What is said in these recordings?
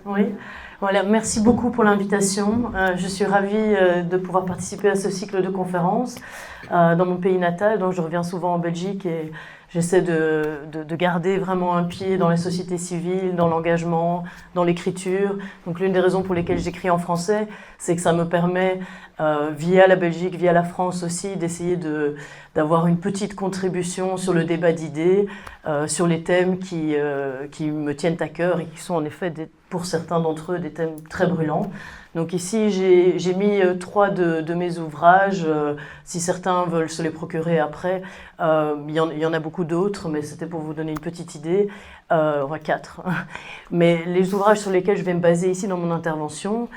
Oui, voilà, merci beaucoup pour l'invitation. Je suis ravie de pouvoir participer à ce cycle de conférences dans mon pays natal. Donc je reviens souvent en Belgique et j'essaie de garder vraiment un pied dans la société civile, dans l'engagement, dans l'écriture. Donc l'une des raisons pour lesquelles j'écris en français, c'est que ça me permet, via la Belgique, via la France aussi, d'essayer d'avoir une petite contribution sur le débat d'idées, sur les thèmes qui me tiennent à cœur et qui sont en effet, pour certains d'entre eux, des thèmes très brûlants. Donc ici, j'ai mis 3 de mes ouvrages. Si certains veulent se les procurer après, il y en a beaucoup d'autres, mais c'était pour vous donner une petite idée. Enfin, 4. Mais les ouvrages sur lesquels je vais me baser ici dans mon intervention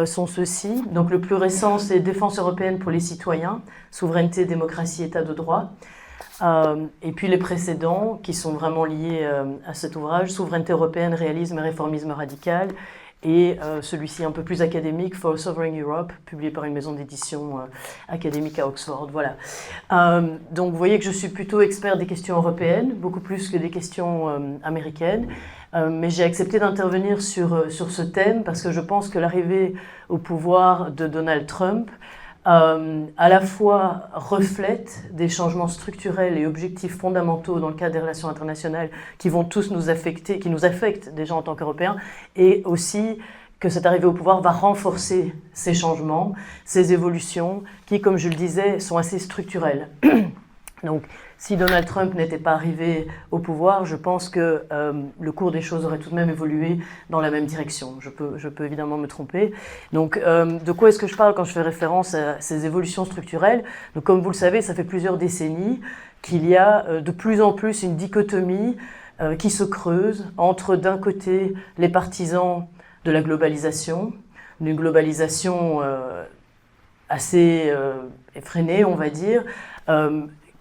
sont ceux-ci. Donc le plus récent, c'est Défense européenne pour les citoyens, souveraineté, démocratie, état de droit. Et puis les précédents, qui sont vraiment liés à cet ouvrage, Souveraineté européenne, réalisme et réformisme radical, et celui-ci un peu plus académique, For a Sovereign Europe, publié par une maison d'édition académique à Oxford. Voilà. Donc vous voyez que je suis plutôt expert des questions européennes, beaucoup plus que des questions américaines. Mais j'ai accepté d'intervenir sur ce thème parce que je pense que l'arrivée au pouvoir de Donald Trump à la fois reflète des changements structurels et objectifs fondamentaux dans le cadre des relations internationales qui vont tous nous affecter, qui nous affectent déjà en tant qu'Européens, et aussi que cette arrivée au pouvoir va renforcer ces changements, ces évolutions qui, comme je le disais, sont assez structurelles. Donc, si Donald Trump n'était pas arrivé au pouvoir, je pense que le cours des choses aurait tout de même évolué dans la même direction. Je peux évidemment me tromper. Donc, de quoi est-ce que je parle quand je fais référence à ces évolutions structurelles? Donc, comme vous le savez, ça fait plusieurs décennies qu'il y a de plus en plus une dichotomie qui se creuse entre, d'un côté, les partisans de la globalisation, d'une globalisation assez effrénée, on va dire,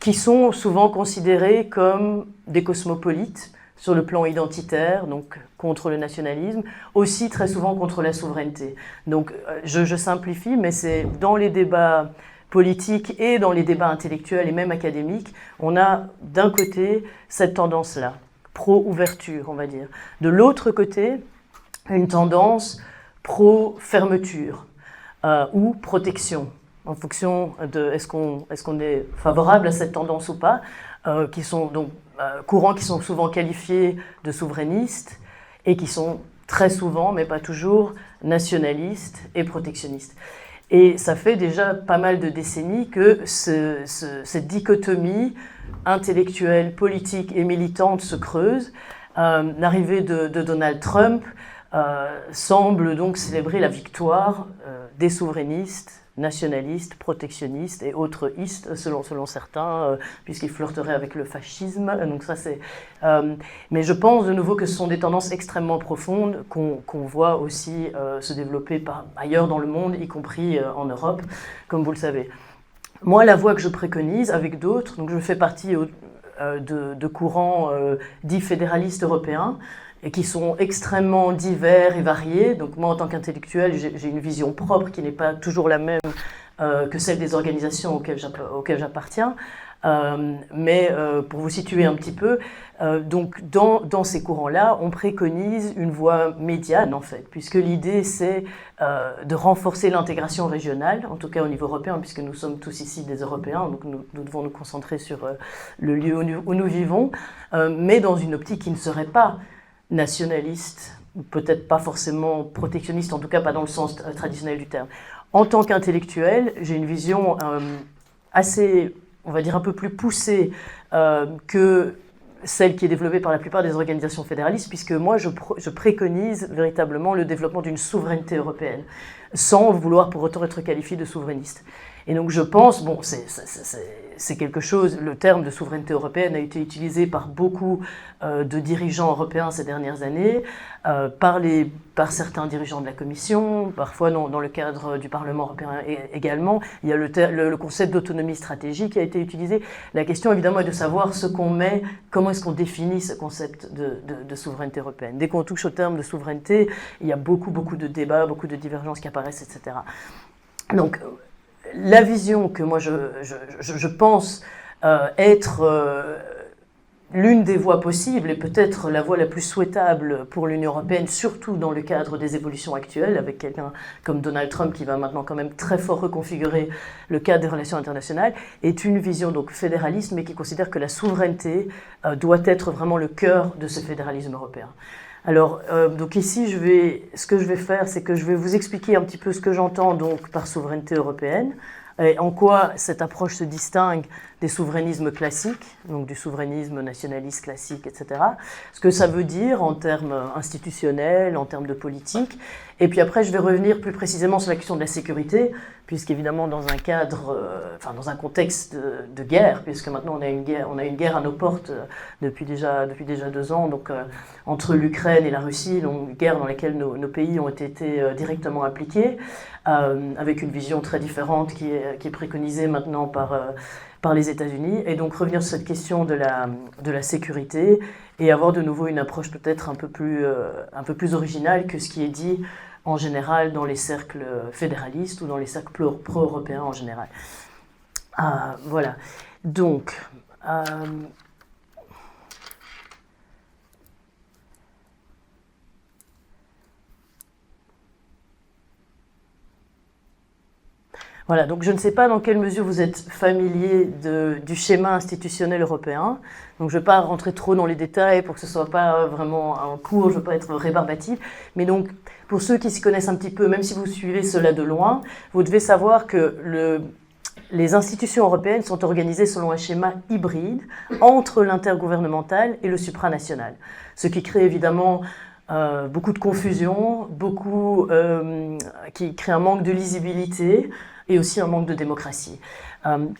qui sont souvent considérés comme des cosmopolites sur le plan identitaire, donc contre le nationalisme, aussi très souvent contre la souveraineté. Donc je simplifie, mais c'est dans les débats politiques et dans les débats intellectuels et même académiques, on a d'un côté cette tendance-là, pro-ouverture, on va dire. De l'autre côté, une tendance pro-fermeture ou protection, en fonction de est-ce qu'on est favorable à cette tendance ou pas, qui sont donc courants qui sont souvent qualifiés de souverainistes et qui sont très souvent, mais pas toujours, nationalistes et protectionnistes. Et ça fait déjà pas mal de décennies que cette dichotomie intellectuelle, politique et militante se creuse. L'arrivée de Donald Trump semble donc célébrer la victoire des souverainistes, nationalistes, protectionnistes et autres istes, selon certains, puisqu'ils flirteraient avec le fascisme. Donc ça, mais je pense de nouveau que ce sont des tendances extrêmement profondes qu'on voit aussi se développer ailleurs dans le monde, y compris en Europe, comme vous le savez. Moi, la voie que je préconise avec d'autres, donc je fais partie de courants dits fédéralistes européens, et qui sont extrêmement divers et variés. Donc moi, en tant qu'intellectuel, j'ai une vision propre qui n'est pas toujours la même que celle des organisations auxquelles j'appartiens. Mais pour vous situer un petit peu, donc dans ces courants-là, on préconise une voie médiane, en fait, puisque l'idée, c'est de renforcer l'intégration régionale, en tout cas au niveau européen, puisque nous sommes tous ici des Européens, donc nous devons nous concentrer sur le lieu où nous vivons, mais dans une optique qui ne serait pas nationaliste, peut-être pas forcément protectionniste, en tout cas pas dans le sens traditionnel du terme. En tant qu'intellectuel, j'ai une vision assez, on va dire, un peu plus poussée que celle qui est développée par la plupart des organisations fédéralistes, puisque moi je préconise véritablement le développement d'une souveraineté européenne, sans vouloir pour autant être qualifié de souverainiste. Et donc je pense, bon, c'est quelque chose, le terme de souveraineté européenne a été utilisé par beaucoup de dirigeants européens ces dernières années, par certains dirigeants de la Commission, parfois dans le cadre du Parlement européen également. Il y a le concept d'autonomie stratégique qui a été utilisé. La question évidemment est de savoir ce qu'on met, comment est-ce qu'on définit ce concept de souveraineté européenne. Dès qu'on touche au terme de souveraineté, il y a beaucoup de débats, beaucoup de divergences qui apparaissent, etc. Donc, la vision que moi je pense être l'une des voies possibles, et peut-être la voie la plus souhaitable pour l'Union européenne, surtout dans le cadre des évolutions actuelles, avec quelqu'un comme Donald Trump qui va maintenant quand même très fort reconfigurer le cadre des relations internationales, est une vision donc fédéraliste, mais qui considère que la souveraineté doit être vraiment le cœur de ce fédéralisme européen. Alors, donc ici, ce que je vais faire, c'est que je vais vous expliquer un petit peu ce que j'entends donc par souveraineté européenne, et en quoi cette approche se distingue des souverainismes classiques, donc du souverainisme nationaliste classique, etc. Ce que ça veut dire en termes institutionnels, en termes de politique. Et puis après, je vais revenir plus précisément sur la question de la sécurité, puisqu'évidemment, dans un cadre, dans un contexte de guerre, puisque maintenant on a une guerre à nos portes depuis déjà 2 ans, donc entre l'Ukraine et la Russie, donc une guerre dans laquelle nos pays ont été directement impliqués, avec une vision très différente qui est préconisée maintenant par les États-Unis, et donc revenir sur cette question de la sécurité et avoir de nouveau une approche peut-être un peu plus originale que ce qui est dit en général dans les cercles fédéralistes ou dans les cercles pro-européens en général. Voilà. Donc, voilà, donc je ne sais pas dans quelle mesure vous êtes familier du schéma institutionnel européen. Donc je ne vais pas rentrer trop dans les détails pour que ce ne soit pas vraiment un cours, je ne veux pas être rébarbatif. Mais donc, pour ceux qui s'y connaissent un petit peu, même si vous suivez cela de loin, vous devez savoir que les institutions européennes sont organisées selon un schéma hybride entre l'intergouvernemental et le supranational. Ce qui crée évidemment beaucoup de confusion, qui crée un manque de lisibilité, et aussi un manque de démocratie.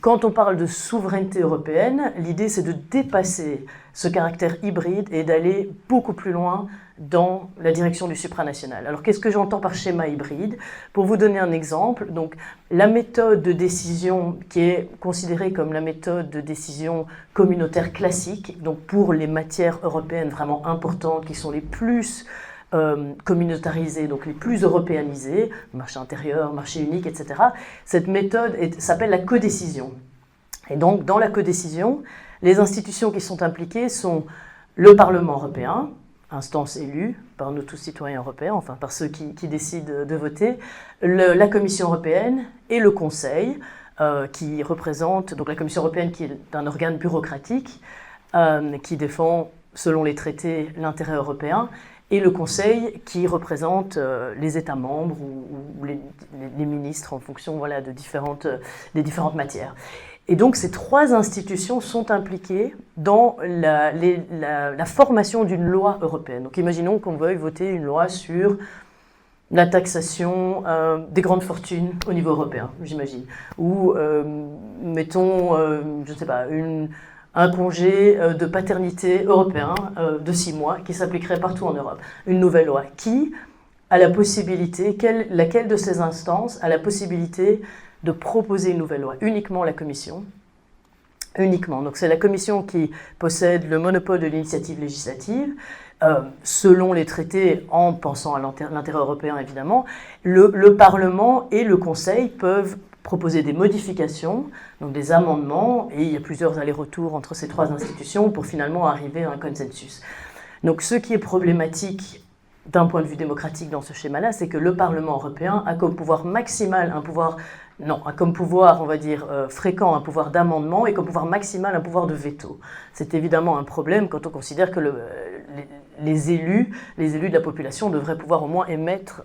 Quand on parle de souveraineté européenne, l'idée c'est de dépasser ce caractère hybride et d'aller beaucoup plus loin dans la direction du supranational. Alors qu'est-ce que j'entends par schéma hybride? Pour vous donner un exemple, donc la méthode de décision qui est considérée comme la méthode de décision communautaire classique, donc pour les matières européennes vraiment importantes qui sont les plus communautarisées, donc les plus européanisées, marché intérieur, marché unique, etc. Cette méthode s'appelle la codécision. Et donc, dans la codécision, les institutions qui sont impliquées sont le Parlement européen, instance élue par nous tous citoyens européens, enfin par ceux qui décident de voter, la Commission européenne et le Conseil, qui représente, donc la Commission européenne qui est un organe bureaucratique, qui défend, selon les traités, l'intérêt européen, et le Conseil qui représente les États membres ou les ministres en fonction des différentes matières. Et donc ces 3 institutions sont impliquées dans la formation d'une loi européenne. Donc imaginons qu'on veuille voter une loi sur la taxation des grandes fortunes au niveau européen, j'imagine. Ou mettons, je ne sais pas, un congé de paternité européen de 6 mois qui s'appliquerait partout en Europe. Une nouvelle loi qui a la possibilité, laquelle de ces instances a la possibilité de proposer une nouvelle loi? Uniquement la Commission. Uniquement. Donc c'est la Commission qui possède le monopole de l'initiative législative, selon les traités, en pensant à l'intérêt européen évidemment. Le Parlement et le Conseil peuvent proposer des modifications, donc des amendements, et il y a plusieurs allers-retours entre ces 3 institutions pour finalement arriver à un consensus. Donc ce qui est problématique d'un point de vue démocratique dans ce schéma-là, c'est que le Parlement européen a comme pouvoir maximal comme pouvoir, on va dire, fréquent, un pouvoir d'amendement, et comme pouvoir maximal, un pouvoir de veto. C'est évidemment un problème quand on considère que les élus de la population devraient pouvoir au moins émettre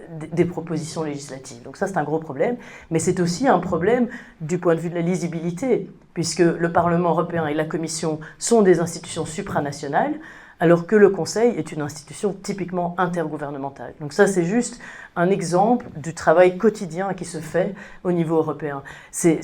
des propositions législatives. Donc ça, c'est un gros problème, mais c'est aussi un problème du point de vue de la lisibilité, puisque le Parlement européen et la Commission sont des institutions supranationales, alors que le Conseil est une institution typiquement intergouvernementale. Donc ça, c'est juste un exemple du travail quotidien qui se fait au niveau européen. C'est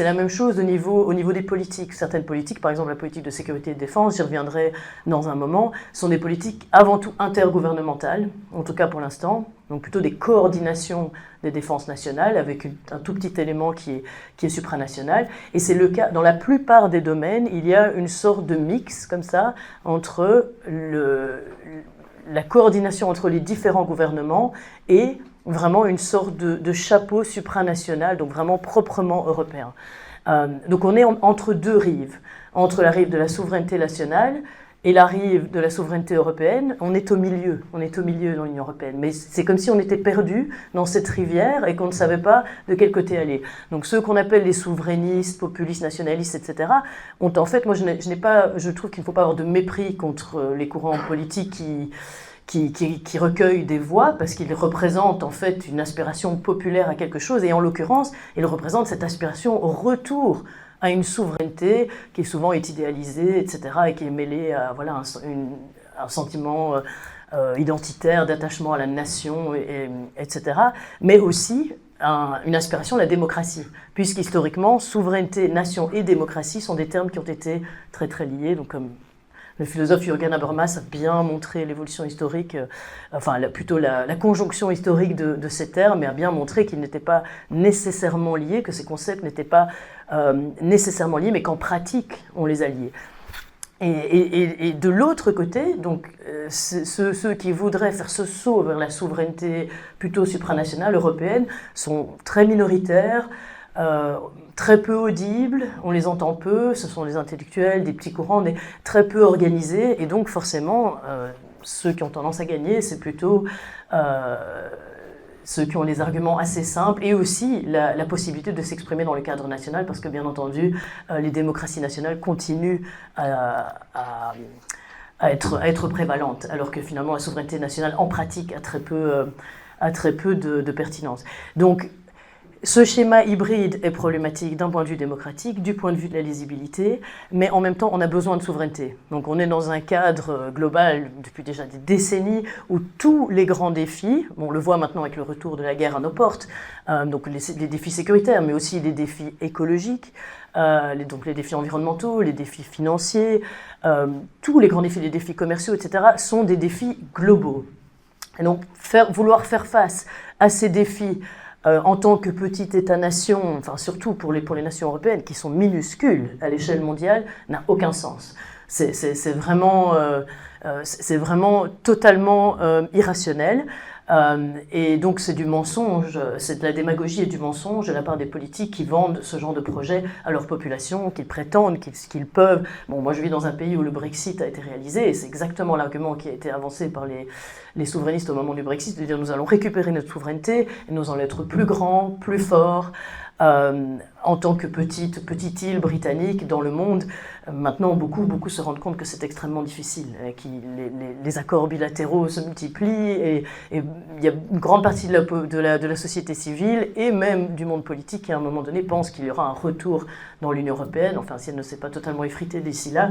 la même chose au niveau des politiques. Certaines politiques, par exemple la politique de sécurité et de défense, j'y reviendrai dans un moment, sont des politiques avant tout intergouvernementales, en tout cas pour l'instant, donc plutôt des coordinations des défenses nationales avec un tout petit élément qui est supranational. Et c'est le cas, dans la plupart des domaines, il y a une sorte de mix comme ça entre la coordination entre les différents gouvernements et vraiment une sorte de chapeau supranational, donc vraiment proprement européen. Donc on est entre deux rives, entre la rive de la souveraineté nationale et la rive de la souveraineté européenne. On est au milieu dans l'Union européenne. Mais c'est comme si on était perdu dans cette rivière et qu'on ne savait pas de quel côté aller. Donc ceux qu'on appelle les souverainistes, populistes, nationalistes, etc., ont en fait, moi je trouve qu'il ne faut pas avoir de mépris contre les courants politiques qui recueillent des voix parce qu'ils représentent en fait une aspiration populaire à quelque chose, et en l'occurrence, ils représentent cette aspiration au retour à une souveraineté qui souvent est idéalisée, etc., et qui est mêlée à voilà, un sentiment identitaire, d'attachement à la nation, etc., mais aussi une aspiration à la démocratie, puisqu'historiquement, souveraineté, nation et démocratie sont des termes qui ont été très très liés, donc comme le philosophe Jürgen Habermas a bien montré l'évolution historique, plutôt la conjonction historique de ces termes, et a bien montré qu'ils n'étaient pas nécessairement liés, que ces concepts n'étaient pas nécessairement liés, mais qu'en pratique, on les a liés. Et de l'autre côté, donc, ceux qui voudraient faire ce saut vers la souveraineté plutôt supranationale européenne sont très minoritaires, très peu audibles, on les entend peu, ce sont des intellectuels, des petits courants, mais très peu organisés, et donc forcément, ceux qui ont tendance à gagner, c'est plutôt ceux qui ont les arguments assez simples, et aussi la possibilité de s'exprimer dans le cadre national, parce que bien entendu, les démocraties nationales continuent à être prévalentes, alors que finalement la souveraineté nationale en pratique a très peu de pertinence. Donc, ce schéma hybride est problématique d'un point de vue démocratique, du point de vue de la lisibilité, mais en même temps, on a besoin de souveraineté. Donc on est dans un cadre global depuis déjà des décennies où tous les grands défis, on le voit maintenant avec le retour de la guerre à nos portes, donc les défis sécuritaires, mais aussi les défis écologiques, donc les défis environnementaux, les défis financiers, tous les grands défis, les défis commerciaux, etc., sont des défis globaux. Et donc vouloir faire face à ces défis en tant que petit État-nation, enfin surtout pour les nations européennes qui sont minuscules à l'échelle mondiale, n'a aucun sens. C'est vraiment totalement irrationnel. Et donc c'est du mensonge, c'est de la démagogie et du mensonge de la part des politiques qui vendent ce genre de projet à leur population, qu'ils prétendent qu'ils peuvent. Bon, moi je vis dans un pays où le Brexit a été réalisé, et c'est exactement l'argument qui a été avancé par les souverainistes au moment du Brexit, de dire nous allons récupérer notre souveraineté, et nous allons être plus grands, plus forts, en tant que petite île britannique dans le monde. Maintenant, beaucoup se rendent compte que c'est extrêmement difficile, que les accords bilatéraux se multiplient, et il y a une grande partie de la société civile et même du monde politique qui, à un moment donné, pense qu'il y aura un retour dans l'Union européenne, enfin si elle ne s'est pas totalement effritée d'ici là,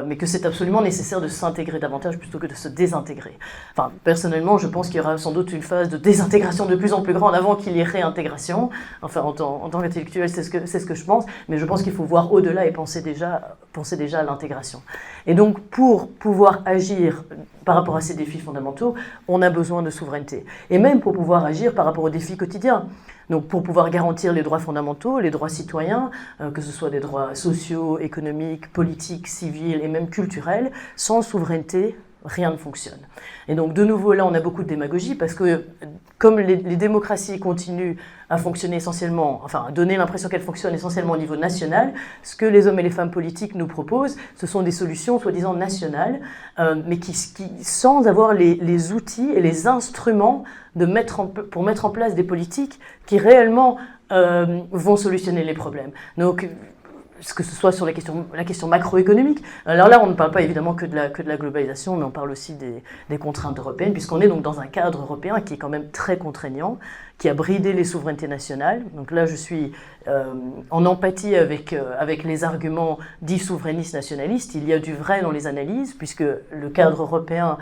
mais que c'est absolument nécessaire de s'intégrer davantage plutôt que de se désintégrer. Enfin, personnellement, je pense qu'il y aura sans doute une phase de désintégration de plus en plus grande avant qu'il y ait réintégration. Enfin, en tant qu'intellectuel, c'est ce que je pense, mais je pense qu'il faut voir au-delà et penser déjà à l'intégration. Et donc, pour pouvoir agir par rapport à ces défis fondamentaux, on a besoin de souveraineté. Et même pour pouvoir agir par rapport aux défis quotidiens. Donc, pour pouvoir garantir les droits fondamentaux, les droits citoyens, que ce soit des droits sociaux, économiques, politiques, civils et même culturels, sans souveraineté, rien ne fonctionne. Et donc, de nouveau, là, on a beaucoup de démagogie parce que, comme les démocraties continuent à fonctionner essentiellement, enfin, à donner l'impression qu'elles fonctionnent essentiellement au niveau national, ce que les hommes et les femmes politiques nous proposent, ce sont des solutions soi-disant nationales, mais qui, sans avoir les outils et les instruments pour mettre en place des politiques qui réellement vont solutionner les problèmes. Donc, que ce soit sur la question macroéconomique. Alors là, on ne parle pas évidemment que de la globalisation, mais on parle aussi des contraintes européennes, puisqu'on est donc dans un cadre européen qui est quand même très contraignant, qui a bridé les souverainetés nationales. Donc là, je suis en empathie avec les arguments dits souverainistes nationalistes. Il y a du vrai dans les analyses, puisque le cadre européen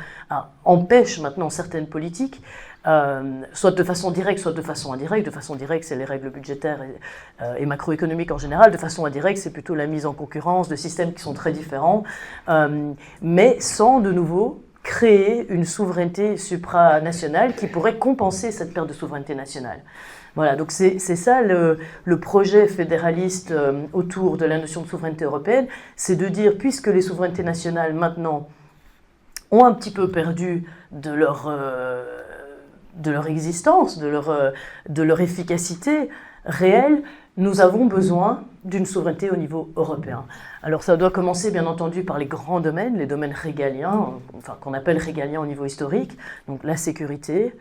empêche maintenant certaines politiques, soit de façon directe, soit de façon indirecte. De façon directe, c'est les règles budgétaires et macroéconomiques en général. De façon indirecte, c'est plutôt la mise en concurrence de systèmes qui sont très différents, mais sans de nouveau créer une souveraineté supranationale qui pourrait compenser cette perte de souveraineté nationale. Voilà, donc c'est ça le projet fédéraliste autour de la notion de souveraineté européenne, c'est de dire, puisque les souverainetés nationales maintenant ont un petit peu perdu de leur leur existence, de leur efficacité réelle, nous avons besoin d'une souveraineté au niveau européen. Alors ça doit commencer bien entendu par les grands domaines, les domaines régaliens, enfin qu'on appelle régaliens au niveau historique, donc la sécurité,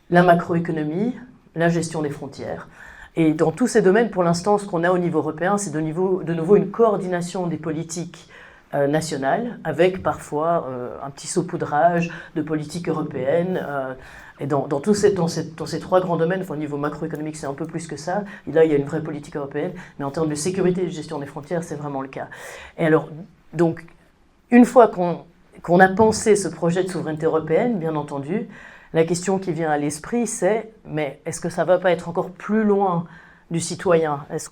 la macroéconomie, la gestion des frontières. Et dans tous ces domaines, pour l'instant, ce qu'on a au niveau européen, c'est de nouveau une coordination des politiques nationales, avec parfois un petit saupoudrage de politiques européennes. Et dans ces trois grands domaines, enfin, au niveau macroéconomique, c'est un peu plus que ça. Et là, il y a une vraie politique européenne. Mais en termes de sécurité et de gestion des frontières, c'est vraiment le cas. Et alors, donc, une fois qu'on a pensé ce projet de souveraineté européenne, bien entendu, la question qui vient à l'esprit, c'est mais est-ce que ça ne va pas être encore plus loin du citoyen? Est-ce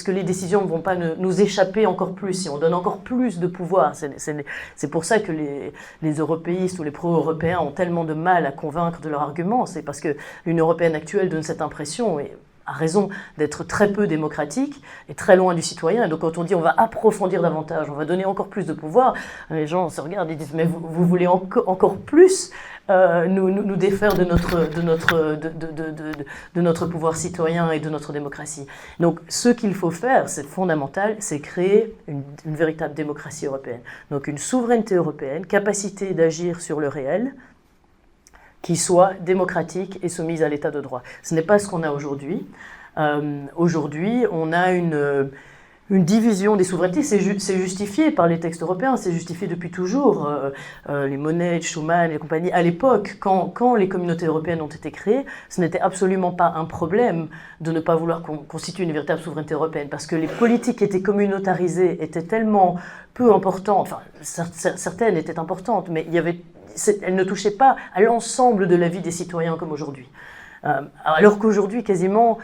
que les décisions ne vont pas nous échapper encore plus si on donne encore plus de pouvoir? C'est pour ça que les européistes ou les pro-européens ont tellement de mal à convaincre de leur argument. C'est parce que l'Union européenne actuelle donne cette impression, et a raison, d'être très peu démocratique et très loin du citoyen. Et donc quand on dit on va approfondir davantage, on va donner encore plus de pouvoir, les gens se regardent et disent mais vous voulez encore plus nous défaire de notre pouvoir citoyen et de notre démocratie. Donc ce qu'il faut faire, c'est fondamental, c'est créer une véritable démocratie européenne. Donc une souveraineté européenne, capacité d'agir sur le réel, qui soit démocratique et soumise à l'état de droit. Ce n'est pas ce qu'on a aujourd'hui. Aujourd'hui, on a une division des souverainetés. C'est justifié par les textes européens, c'est justifié depuis toujours. Les Monnet, Schuman et compagnie, à l'époque, quand les communautés européennes ont été créées, ce n'était absolument pas un problème de ne pas vouloir constituer une véritable souveraineté européenne, parce que les politiques qui étaient communautarisées étaient tellement peu importantes, enfin, certaines étaient importantes, mais elles ne touchaient pas à l'ensemble de la vie des citoyens comme aujourd'hui. Alors qu'aujourd'hui, quasiment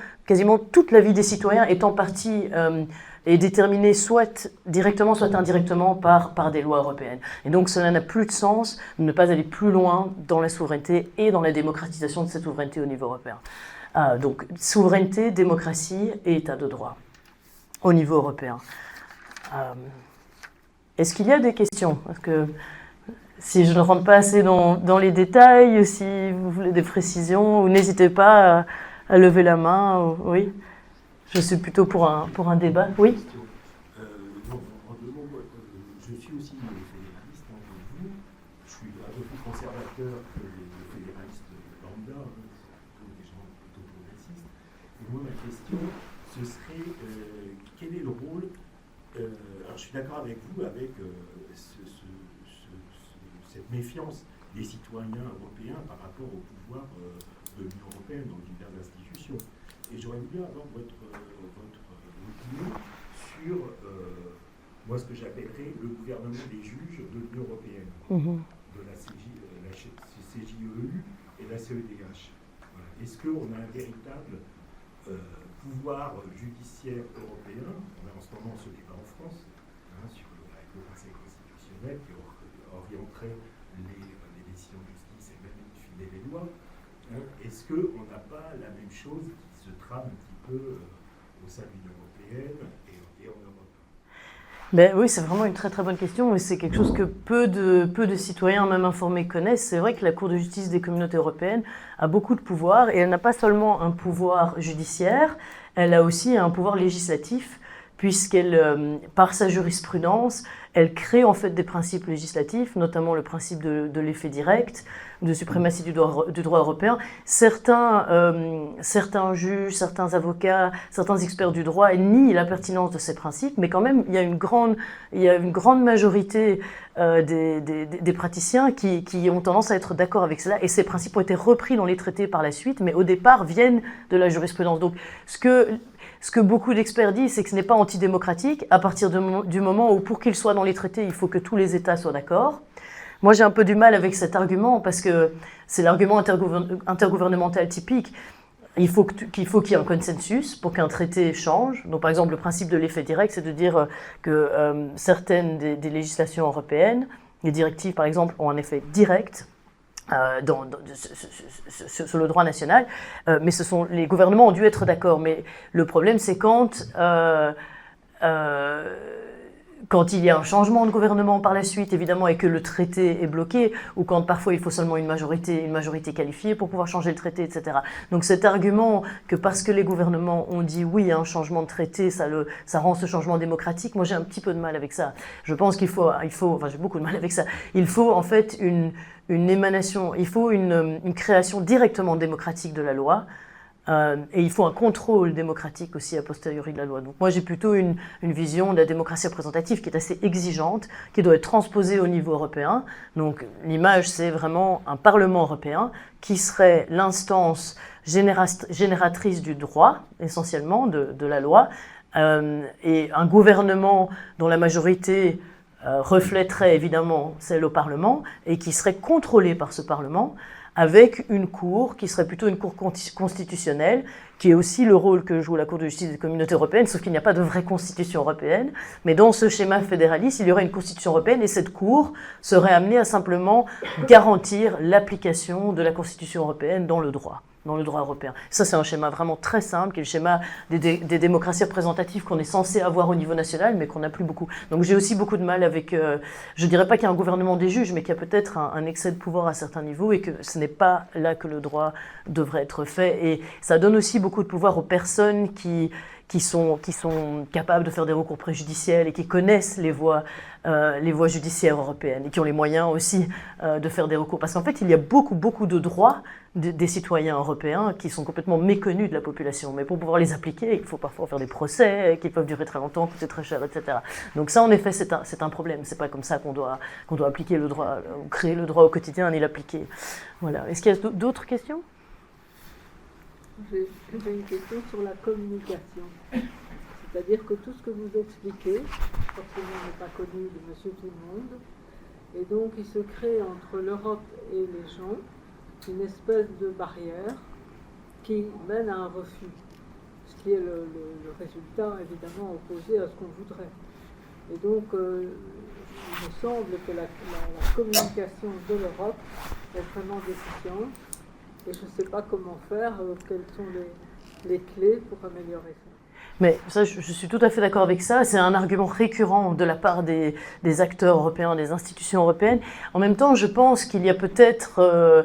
toute la vie des citoyens est en partie est déterminée soit directement, soit indirectement par des lois européennes. Et donc cela n'a plus de sens de ne pas aller plus loin dans la souveraineté et dans la démocratisation de cette souveraineté au niveau européen. Donc souveraineté, démocratie et état de droit au niveau européen. Est-ce qu'il y a des questions? Parce que si je ne rentre pas assez dans les détails, si vous voulez des précisions, n'hésitez pas à lever la main. Oui, je suis plutôt pour un débat. Oui. Je suis aussi fédéraliste, comme vous. Je suis un peu plus conservateur que les fédéralistes lambda, plutôt des gens plutôt progressistes. Et moi, ma question, ce serait quel est le rôle. Alors, je suis d'accord avec vous, avec cette méfiance des citoyens européens par rapport au pouvoir de l'Union européenne dans diverses institutions. Et j'aurais voulu avoir votre opinion sur moi ce que j'appellerais le gouvernement des juges de l'Union européenne, de la CJEU et la CEDH. Voilà. Est-ce qu'on a un véritable pouvoir judiciaire européen? On a en ce moment ce débat en France avec le Conseil constitutionnel qui orienterait les décisions de justice et même in fine les lois. Est-ce qu'on n'a pas la même chose qui se trame un petit peu au sein de l'Union européenne et en Europe? Oui, c'est vraiment une très très bonne question, et c'est quelque chose que peu de citoyens, même informés, connaissent. C'est vrai que la Cour de justice des communautés européennes a beaucoup de pouvoir, et elle n'a pas seulement un pouvoir judiciaire, elle a aussi un pouvoir législatif, puisqu'elle, par sa jurisprudence, elle crée en fait des principes législatifs, notamment le principe de l'effet direct, de suprématie du droit européen. Certains juges, certains avocats, certains experts du droit nient la pertinence de ces principes, mais quand même, il y a une grande majorité des praticiens qui ont tendance à être d'accord avec cela, et ces principes ont été repris dans les traités par la suite, mais au départ viennent de la jurisprudence. Donc, ce que beaucoup d'experts disent, c'est que ce n'est pas antidémocratique à partir du moment où, pour qu'il soit dans les traités, il faut que tous les États soient d'accord. Moi, j'ai un peu du mal avec cet argument parce que c'est l'argument intergouvernemental typique. Il faut qu'il y ait un consensus pour qu'un traité change. Donc, par exemple, le principe de l'effet direct, c'est de dire que certaines des législations européennes, les directives, par exemple, ont un effet direct sur le droit national, mais les gouvernements ont dû être d'accord. Mais le problème, c'est quand quand il y a un changement de gouvernement par la suite, évidemment, et que le traité est bloqué, ou quand parfois il faut seulement une majorité qualifiée pour pouvoir changer le traité, etc. Donc cet argument que parce que les gouvernements ont dit oui à un changement de traité, ça rend ce changement démocratique, moi j'ai un petit peu de mal avec ça. Je pense qu'il faut, enfin j'ai beaucoup de mal avec ça, il faut en fait une émanation, il faut une création directement démocratique de la loi, et il faut un contrôle démocratique aussi a posteriori de la loi. Donc moi j'ai plutôt une vision de la démocratie représentative qui est assez exigeante, qui doit être transposée au niveau européen. Donc l'image c'est vraiment un Parlement européen qui serait l'instance génératrice du droit, essentiellement de la loi, et un gouvernement dont la majorité reflèterait évidemment celle au Parlement et qui serait contrôlée par ce Parlement, avec une cour qui serait plutôt une cour constitutionnelle, qui est aussi le rôle que joue la Cour de justice des communautés européennes, sauf qu'il n'y a pas de vraie constitution européenne. Mais dans ce schéma fédéraliste, il y aurait une constitution européenne et cette cour serait amenée à simplement garantir l'application de la constitution européenne dans le droit européen. Ça, c'est un schéma vraiment très simple, qui est le schéma des démocraties représentatives qu'on est censé avoir au niveau national, mais qu'on n'a plus beaucoup. Donc j'ai aussi beaucoup de mal avec, je dirais pas qu'il y a un gouvernement des juges, mais qu'il y a peut-être un excès de pouvoir à certains niveaux et que ce n'est pas là que le droit devrait être fait. Et ça donne aussi beaucoup de pouvoir aux personnes qui sont capables de faire des recours préjudiciels et qui connaissent les voies judiciaires européennes et qui ont les moyens aussi de faire des recours. Parce qu'en fait, il y a beaucoup de droits des citoyens européens qui sont complètement méconnus de la population. Mais pour pouvoir les appliquer, il faut parfois faire des procès qui peuvent durer très longtemps, coûter très cher, etc. Donc ça, en effet, c'est un problème. C'est pas comme ça qu'on doit appliquer le droit, ou créer le droit au quotidien et l'appliquer. Voilà. Est-ce qu'il y a d'autres questions ? J'ai une question sur la communication. C'est-à-dire que tout ce que vous expliquez, forcément n'est pas connu de Monsieur Tout-le-Monde, et donc il se crée entre l'Europe et les gens une espèce de barrière qui mène à un refus, ce qui est le résultat évidemment opposé à ce qu'on voudrait. Et donc il me semble que la communication de l'Europe est vraiment déficiente. Et je ne sais pas comment faire, quelles sont les clés pour améliorer ça. Mais ça, je suis tout à fait d'accord avec ça. C'est un argument récurrent de la part des acteurs européens, des institutions européennes. En même temps, je pense qu'il y a peut-être,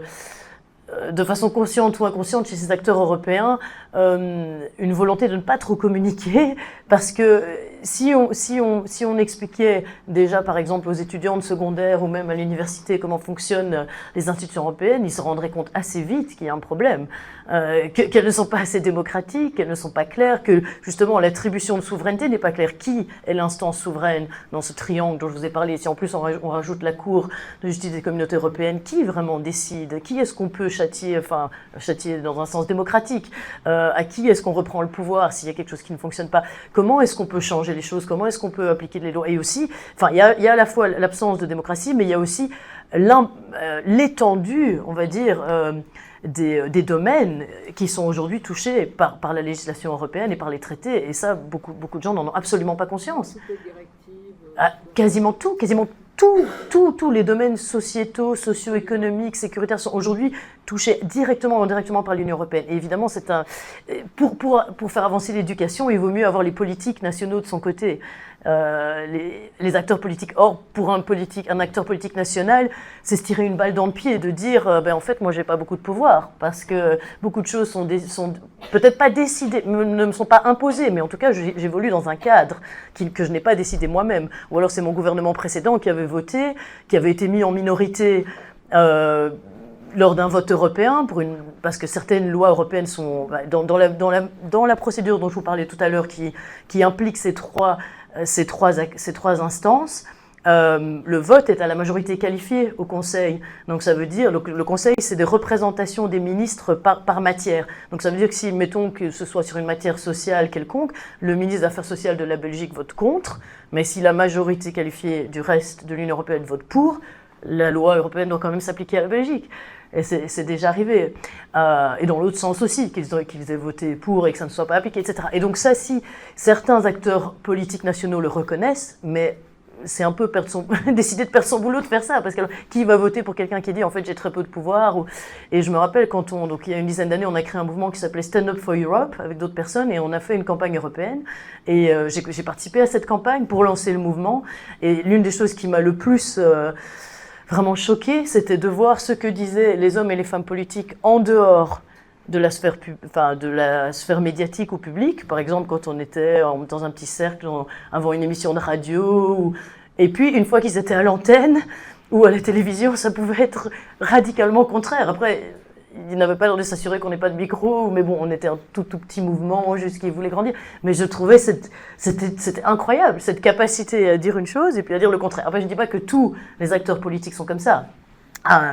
de façon consciente ou inconsciente chez ces acteurs européens, une volonté de ne pas trop communiquer, parce que si on expliquait déjà, par exemple, aux étudiants de secondaire ou même à l'université comment fonctionnent les institutions européennes, ils se rendraient compte assez vite qu'il y a un problème, qu'elles ne sont pas assez démocratiques, qu'elles ne sont pas claires, que justement l'attribution de souveraineté n'est pas claire. Qui est l'instance souveraine dans ce triangle dont je vous ai parlé? Si en plus on rajoute la Cour de justice des communautés européennes, qui vraiment décide? Qui est-ce qu'on peut châtier, enfin châtier dans un sens démocratique? À qui est-ce qu'on reprend le pouvoir s'il y a quelque chose qui ne fonctionne pas? Comment est-ce qu'on peut changer les choses? Comment est-ce qu'on peut appliquer les lois? Et aussi, enfin, il y a à la fois l'absence de démocratie, mais il y a aussi l'étendue, on va dire, des domaines qui sont aujourd'hui touchés par la législation européenne et par les traités. Et ça, beaucoup de gens n'en ont absolument pas conscience. Quasiment tous les domaines sociétaux, socio-économiques, sécuritaires sont aujourd'hui touchés directement ou indirectement par l'Union européenne. Et évidemment, pour faire avancer l'éducation, il vaut mieux avoir les politiques nationaux de son côté. Les acteurs politiques. Or, pour un acteur politique national, c'est se tirer une balle dans le pied de dire en fait, moi, j'ai pas beaucoup de pouvoir, parce que beaucoup de choses sont peut-être pas décidées, ne me sont pas imposées, mais en tout cas, j'évolue dans un cadre que je n'ai pas décidé moi-même. Ou alors, c'est mon gouvernement précédent qui avait voté, qui avait été mis en minorité lors d'un vote européen, parce que certaines lois européennes sont dans la procédure dont je vous parlais tout à l'heure, qui implique ces trois instances. Le vote est à la majorité qualifiée au Conseil. Donc ça veut dire, le Conseil, c'est des représentations des ministres par matière. Donc ça veut dire que si, mettons que ce soit sur une matière sociale quelconque, le ministre des Affaires sociales de la Belgique vote contre, mais si la majorité qualifiée du reste de l'Union européenne vote pour, la loi européenne doit quand même s'appliquer à la Belgique. Et c'est déjà arrivé. Et dans l'autre sens aussi, qu'ils aient voté pour et que ça ne soit pas appliqué, etc. Et donc ça, si certains acteurs politiques nationaux le reconnaissent, mais c'est un peu décider de perdre son boulot de faire ça, parce que qui va voter pour quelqu'un qui dit en fait j'ai très peu de pouvoir Et je me rappelle donc il y a une dizaine d'années, on a créé un mouvement qui s'appelait Stand Up for Europe avec d'autres personnes et on a fait une campagne européenne et j'ai participé à cette campagne pour lancer le mouvement et l'une des choses qui m'a le plus vraiment choquée, c'était de voir ce que disaient les hommes et les femmes politiques en dehors de la sphère médiatique ou publique, par exemple quand on était dans un petit cercle avant une émission de radio, et puis une fois qu'ils étaient à l'antenne ou à la télévision, ça pouvait être radicalement contraire. Après, ils n'avaient pas l'air de s'assurer qu'on n'ait pas de micro, mais bon, on était un tout petit mouvement jusqu'ils voulaient grandir. Mais je trouvais c'était incroyable, cette capacité à dire une chose et puis à dire le contraire. Après, je ne dis pas que tous les acteurs politiques sont comme ça.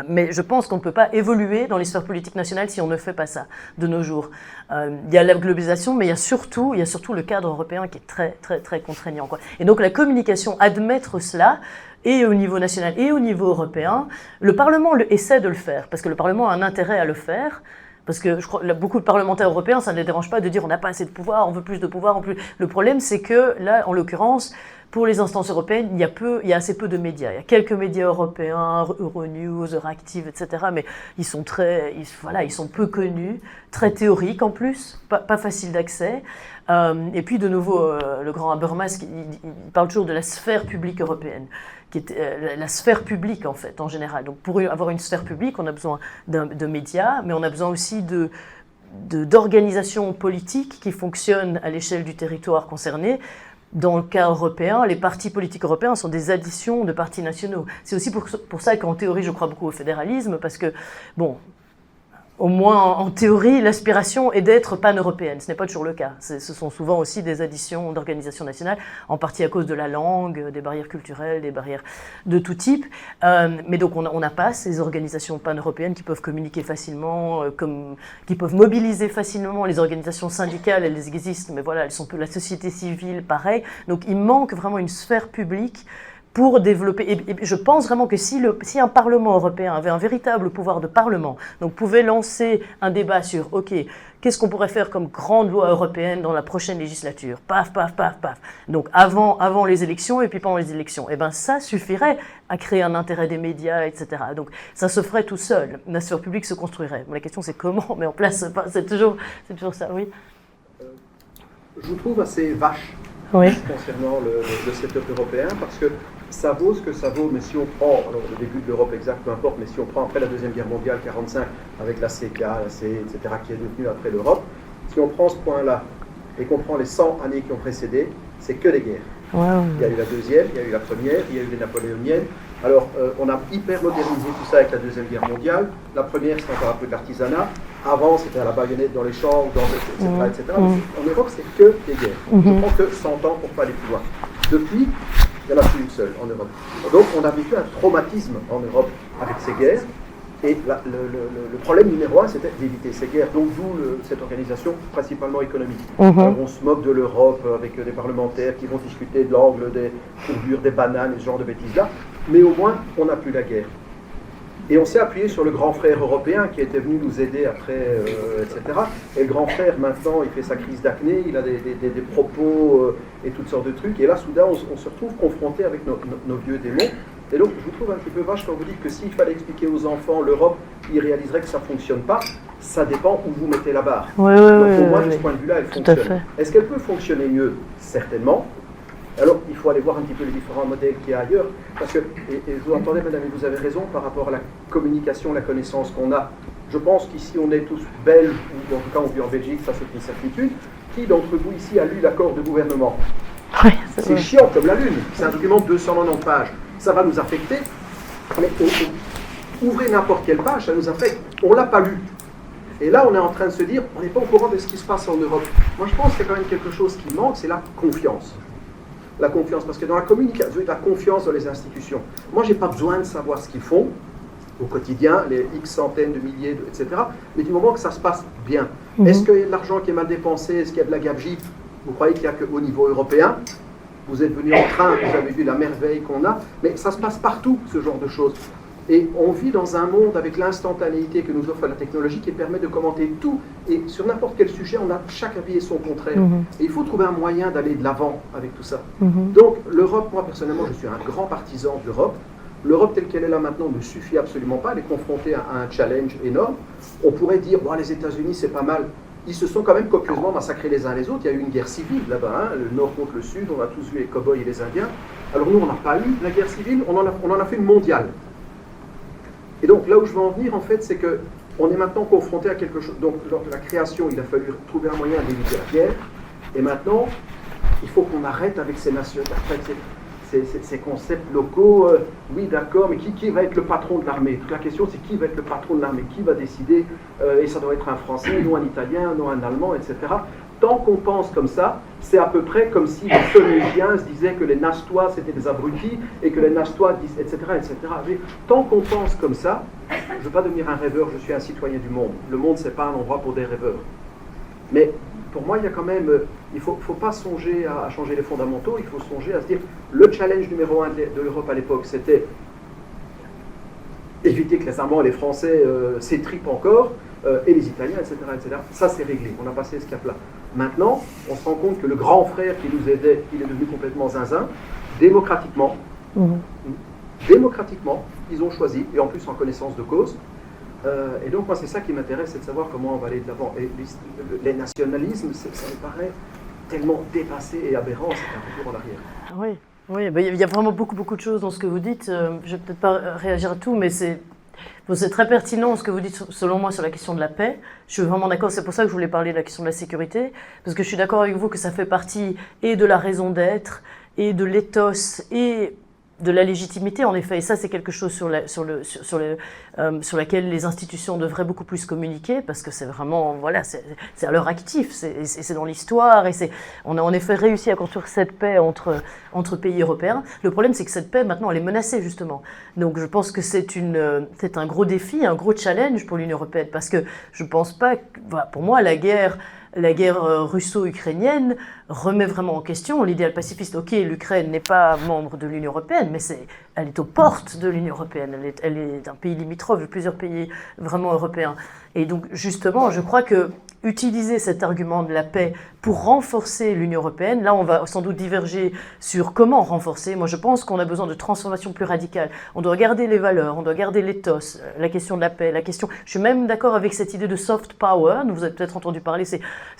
Mais je pense qu'on ne peut pas évoluer dans les sphères politiques nationales si on ne fait pas ça de nos jours. Il y a la globalisation, mais il y a surtout le cadre européen qui est très, très, très contraignant, quoi. Et donc la communication, admettre cela, et au niveau national et au niveau européen, le Parlement essaie de le faire, parce que le Parlement a un intérêt à le faire. Parce que je crois que beaucoup de parlementaires européens, ça ne les dérange pas de dire on n'a pas assez de pouvoir, on veut plus de pouvoir. Le problème, c'est que là, en l'occurrence, pour les instances européennes, il y a assez peu de médias. Il y a quelques médias européens, Euronews, Euractiv, etc. Mais ils sont peu connus, très théoriques en plus, pas faciles d'accès. Et puis de nouveau, le grand Habermas, il parle toujours de la sphère publique européenne, qui est la sphère publique en fait, en général. Donc pour avoir une sphère publique, on a besoin de médias, mais on a besoin aussi d'organisations politiques qui fonctionnent à l'échelle du territoire concerné. Dans le cas européen, les partis politiques européens sont des additions de partis nationaux. C'est aussi pour ça qu'en théorie, je crois beaucoup au fédéralisme, parce que, bon, au moins en théorie, l'aspiration est d'être pan-européenne. Ce n'est pas toujours le cas. Ce sont souvent aussi des additions d'organisations nationales, en partie à cause de la langue, des barrières culturelles, des barrières de tout type. Mais donc on n'a pas ces organisations pan-européennes qui peuvent communiquer facilement, qui peuvent mobiliser facilement. Les organisations syndicales, elles existent, mais voilà, elles sont peu la société civile, pareil. Donc il manque vraiment une sphère publique pour développer, et je pense vraiment que si un Parlement européen avait un véritable pouvoir de Parlement, donc pouvait lancer un débat sur, ok, qu'est-ce qu'on pourrait faire comme grande loi européenne dans la prochaine législature, paf, paf, paf, paf, donc avant les élections et puis pendant les élections, et bien ça suffirait à créer un intérêt des médias, etc. Donc ça se ferait tout seul, la sphère publique se construirait. La question c'est comment on met en place, c'est toujours ça, oui. Je vous trouve assez vache concernant le setup européen, parce que ça vaut ce que ça vaut, mais si on prend, alors le début de l'Europe exact, peu importe, mais si on prend après la Deuxième Guerre mondiale, 1945, avec la CK, la CE, etc., qui est devenue après l'Europe, si on prend ce point-là et qu'on prend les 100 années qui ont précédé, c'est que des guerres. Wow. Il y a eu la deuxième, il y a eu la première, il y a eu les napoléoniennes. Alors, on a hyper modernisé tout ça avec la Deuxième Guerre mondiale. La première, c'était encore un peu de l'artisanat. Avant, c'était à la baïonnette dans les champs, etc. En Europe, c'est que des guerres. On ne prend que 100 ans pour pas aller plus loin. Depuis, il n'y en a plus une seule en Europe. Donc, on a vécu un traumatisme en Europe avec ces guerres. Et le problème numéro un, c'était d'éviter ces guerres. Donc, d'où cette organisation principalement économique. Alors, on se moque de l'Europe avec des parlementaires qui vont discuter de l'angle des courbures, des bananes et ce genre de bêtises-là. Mais au moins, on n'a plus la guerre. Et on s'est appuyé sur le grand frère européen qui était venu nous aider après, etc. Et le grand frère, maintenant, il fait sa crise d'acné, il a des propos et toutes sortes de trucs. Et là, soudain, on se retrouve confronté avec nos vieux démons. Et donc, je vous trouve un petit peu vache quand vous dites que s'il fallait expliquer aux enfants l'Europe, ils réaliseraient que ça ne fonctionne pas. Ça dépend où vous mettez la barre. Donc, pour moi, de ce point de vue-là, elle fonctionne. Est-ce qu'elle peut fonctionner mieux? Certainement. Alors, il faut aller voir un petit peu les différents modèles qu'il y a ailleurs, parce que, et je vous entendais, madame, et vous avez raison, par rapport à la communication, la connaissance qu'on a. Je pense qu'ici, on est tous belges, ou en tout cas, on vit en Belgique, ça c'est une certitude. Qui d'entre vous ici a lu l'accord de gouvernement? Oui, c'est chiant comme la Lune, c'est un document de 290 pages. Ça va nous affecter, mais ouvrez n'importe quelle page, ça nous affecte. On ne l'a pas lu. Et là, on est en train de se dire, on n'est pas au courant de ce qui se passe en Europe. Moi, je pense qu'il y a quand même quelque chose qui manque, c'est la confiance. La confiance, parce que dans la communication, vous avez la confiance dans les institutions. Moi, je n'ai pas besoin de savoir ce qu'ils font au quotidien, les X centaines de milliers, etc. Mais du moment que ça se passe bien. Est-ce qu'il y a de l'argent qui est mal dépensé? Est-ce qu'il y a de la gabegie? Vous croyez qu'il n'y a qu'au niveau européen? Vous êtes venu en train, vous avez vu la merveille qu'on a, mais ça se passe partout, ce genre de choses. Et on vit dans un monde avec l'instantanéité que nous offre la technologie qui permet de commenter tout. Et sur n'importe quel sujet, on a chaque avis et son contraire. Et il faut trouver un moyen d'aller de l'avant avec tout ça. Donc l'Europe, moi personnellement, je suis un grand partisan de l'Europe. L'Europe telle qu'elle est là maintenant ne suffit absolument pas. Elle est confrontée à un challenge énorme. On pourrait dire, bon, les États-Unis, c'est pas mal. Ils se sont quand même copieusement massacrés les uns les autres. Il y a eu une guerre civile là-bas, hein, le nord contre le sud. On a tous vu les cow-boys et les Indiens. Alors nous, on n'a pas eu la guerre civile, on en a fait une mondiale. Et donc là où je veux en venir, en fait, c'est qu'on est maintenant confronté à quelque chose. Donc lors de la création, il a fallu trouver un moyen d'éviter la guerre. Et maintenant, il faut qu'on arrête avec ces nations, ces concepts locaux. Oui, d'accord, mais qui va être le patron de l'armée? Toute la question, c'est qui va être le patron de l'armée? Qui va décider? Et ça doit être un Français, non un Italien, non un Allemand, etc. Tant qu'on pense comme ça, c'est à peu près comme si les Sonésiens se disaient que les Nastois c'était des abrutis et que les Nastois disent, etc., etc. Mais tant qu'on pense comme ça, je ne veux pas devenir un rêveur, je suis un citoyen du monde. Le monde, ce n'est pas un endroit pour des rêveurs. Mais pour moi, il y a quand même, il ne faut pas songer à changer les fondamentaux, il faut songer à se dire, le challenge numéro 1 de l'Europe à l'époque, c'était éviter que les Allemands et les Français s'étripent encore, et les Italiens, etc., etc. Ça, c'est réglé, on a passé ce cap-là. Maintenant, on se rend compte que le grand frère qui nous aidait, il est devenu complètement zinzin. Démocratiquement, ils ont choisi, et en plus en connaissance de cause. Et donc, moi, c'est ça qui m'intéresse, c'est de savoir comment on va aller de l'avant. Et les nationalismes, ça me paraît tellement dépassé et aberrant, c'est un retour en arrière. Oui, il y a vraiment beaucoup de choses dans ce que vous dites. Je ne vais peut-être pas réagir à tout, mais c'est très pertinent ce que vous dites, selon moi, sur la question de la paix. Je suis vraiment d'accord, c'est pour ça que je voulais parler de la question de la sécurité, parce que je suis d'accord avec vous que ça fait partie et de la raison d'être, et de l'éthos, et de la légitimité, en effet. Et ça, c'est quelque chose sur laquelle les institutions devraient beaucoup plus communiquer, parce que c'est vraiment, voilà, c'est à leur actif, c'est dans l'histoire, et on a en effet réussi à construire cette paix entre pays européens. Le problème, c'est que cette paix, maintenant, elle est menacée, justement. Donc, je pense que c'est un gros défi, un gros challenge pour l'Union européenne, parce que je ne pense pas, voilà, pour moi, la guerre russo-ukrainienne remet vraiment en question l'idéal pacifiste. Ok, l'Ukraine n'est pas membre de l'Union européenne, mais elle est aux portes de l'Union européenne. Elle est un pays limitrophe de plusieurs pays vraiment européens. Et donc, justement, je crois que utiliser cet argument de la paix pour renforcer l'Union européenne, là, on va sans doute diverger sur comment renforcer. Moi, je pense qu'on a besoin de transformations plus radicales. On doit garder les valeurs, on doit garder l'éthos, la question de la paix, Je suis même d'accord avec cette idée de soft power. Vous avez peut-être entendu parler.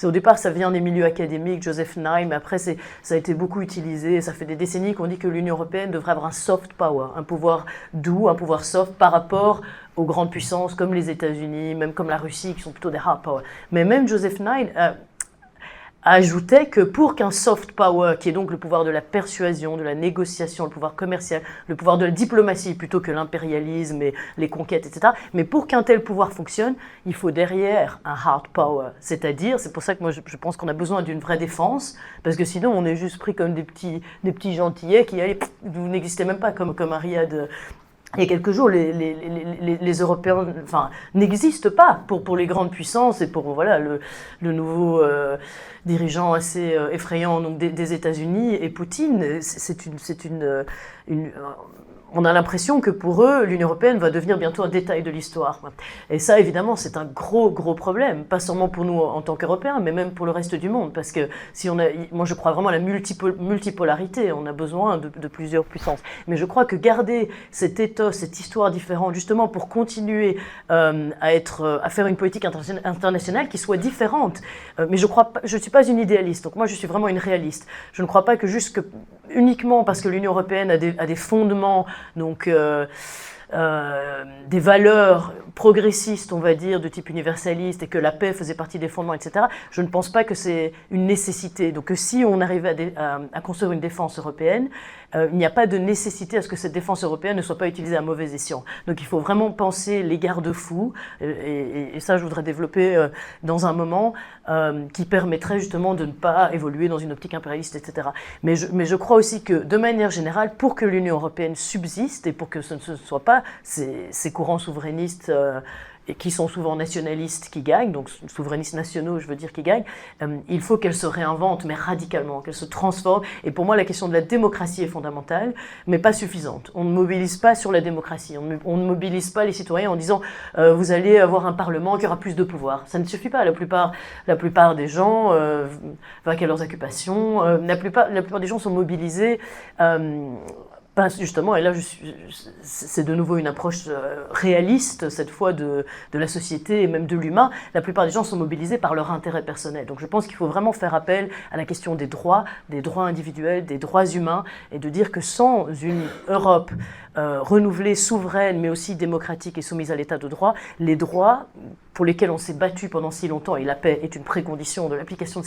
Au départ, ça vient des milieux académiques, Joseph Nye, mais après, ça a été beaucoup utilisé. Ça fait des décennies qu'on dit que l'Union européenne devrait avoir un soft power, un pouvoir doux, un pouvoir soft par rapport aux grandes puissances comme les États-Unis, même comme la Russie, qui sont plutôt des hard power. Mais même Joseph Nye ajoutait que pour qu'un soft power, qui est donc le pouvoir de la persuasion, de la négociation, le pouvoir commercial, le pouvoir de la diplomatie plutôt que l'impérialisme et les conquêtes, etc., mais pour qu'un tel pouvoir fonctionne, il faut derrière un hard power. C'est-à-dire, c'est pour ça que moi je pense qu'on a besoin d'une vraie défense, parce que sinon on est juste pris comme des petits gentillets qui vous n'existez même pas, comme un Riyad. Il y a quelques jours, les Européens n'existent pas pour les grandes puissances et pour voilà, le nouveau dirigeant assez effrayant donc, des États-Unis et Poutine. On a l'impression que pour eux, l'Union européenne va devenir bientôt un détail de l'histoire. Et ça, évidemment, c'est un gros problème, pas seulement pour nous en tant qu'Européens, mais même pour le reste du monde. Parce que moi, je crois vraiment à la multipolarité. On a besoin de plusieurs puissances. Mais je crois que garder cet ethos, cette histoire différente, justement pour continuer à faire une politique internationale qui soit différente. Mais je ne suis pas une idéaliste. Donc moi, je suis vraiment une réaliste. Je ne crois pas que uniquement parce que l'Union européenne a des fondements, donc des valeurs progressistes, on va dire, de type universaliste, et que la paix faisait partie des fondements, etc., je ne pense pas que c'est une nécessité. Donc si on arrivait à construire une défense européenne, il n'y a pas de nécessité à ce que cette défense européenne ne soit pas utilisée à mauvais escient. Donc il faut vraiment penser les garde-fous, et ça je voudrais développer dans un moment, qui permettrait justement de ne pas évoluer dans une optique impérialiste, etc. Mais je crois aussi que, de manière générale, pour que l'Union européenne subsiste, et pour que ce ne soit pas ces courants souverainistes et qui sont souvent nationalistes qui gagnent, donc souverainistes nationaux, je veux dire, qui gagnent, il faut qu'elles se réinventent, mais radicalement, qu'elles se transforment. Et pour moi, la question de la démocratie est fondamentale, mais pas suffisante. On ne mobilise pas sur la démocratie, on ne mobilise pas les citoyens en disant vous allez avoir un parlement qui aura plus de pouvoir. Ça ne suffit pas. La plupart des gens vaquent à leurs occupations. La plupart des gens sont mobilisés justement, et là c'est de nouveau une approche réaliste, cette fois de la société et même de l'humain. La plupart des gens sont mobilisés par leur intérêt personnel. Donc je pense qu'il faut vraiment faire appel à la question des droits individuels, des droits humains, et de dire que sans une Europe renouvelée, souveraine, mais aussi démocratique et soumise à l'état de droit, les droits pour lesquels on s'est battu pendant si longtemps, et la paix est une précondition de l'application de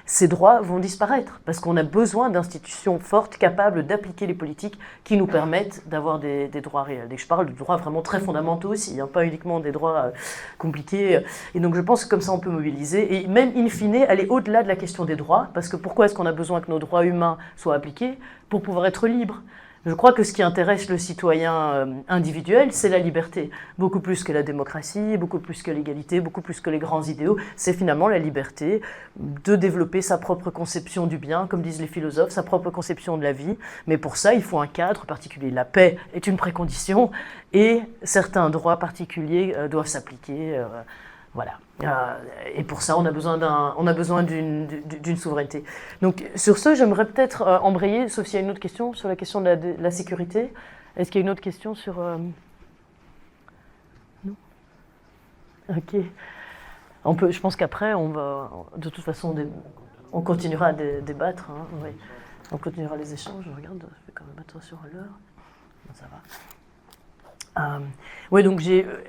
ces droits vont disparaître, parce qu'on a besoin d'institutions fortes, capables d'appliquer les politiques qui nous permettent d'avoir des droits réels. Et je parle de droits vraiment très fondamentaux aussi, pas uniquement des droits compliqués. Et donc je pense que comme ça on peut mobiliser, et même in fine aller au-delà de la question des droits, parce que pourquoi est-ce qu'on a besoin que nos droits humains soient appliqués? Pour pouvoir être libre. Je crois que ce qui intéresse le citoyen individuel, c'est la liberté. Beaucoup plus que la démocratie, beaucoup plus que l'égalité, beaucoup plus que les grands idéaux. C'est finalement la liberté de développer sa propre conception du bien, comme disent les philosophes, sa propre conception de la vie. Mais pour ça, il faut un cadre particulier. La paix est une précondition et certains droits particuliers doivent s'appliquer. Voilà. Et pour ça, on a besoin d'une souveraineté. Donc, sur ce, j'aimerais peut-être embrayer, sauf s'il y a une autre question sur la question de la sécurité. Est-ce qu'il y a une autre question sur... Non ? Ok. Je pense qu'après, on va... De toute façon, on continuera à débattre. Hein, oui. On continuera les échanges. Je regarde, je fais quand même attention à l'heure. Bon, ça va. Oui, donc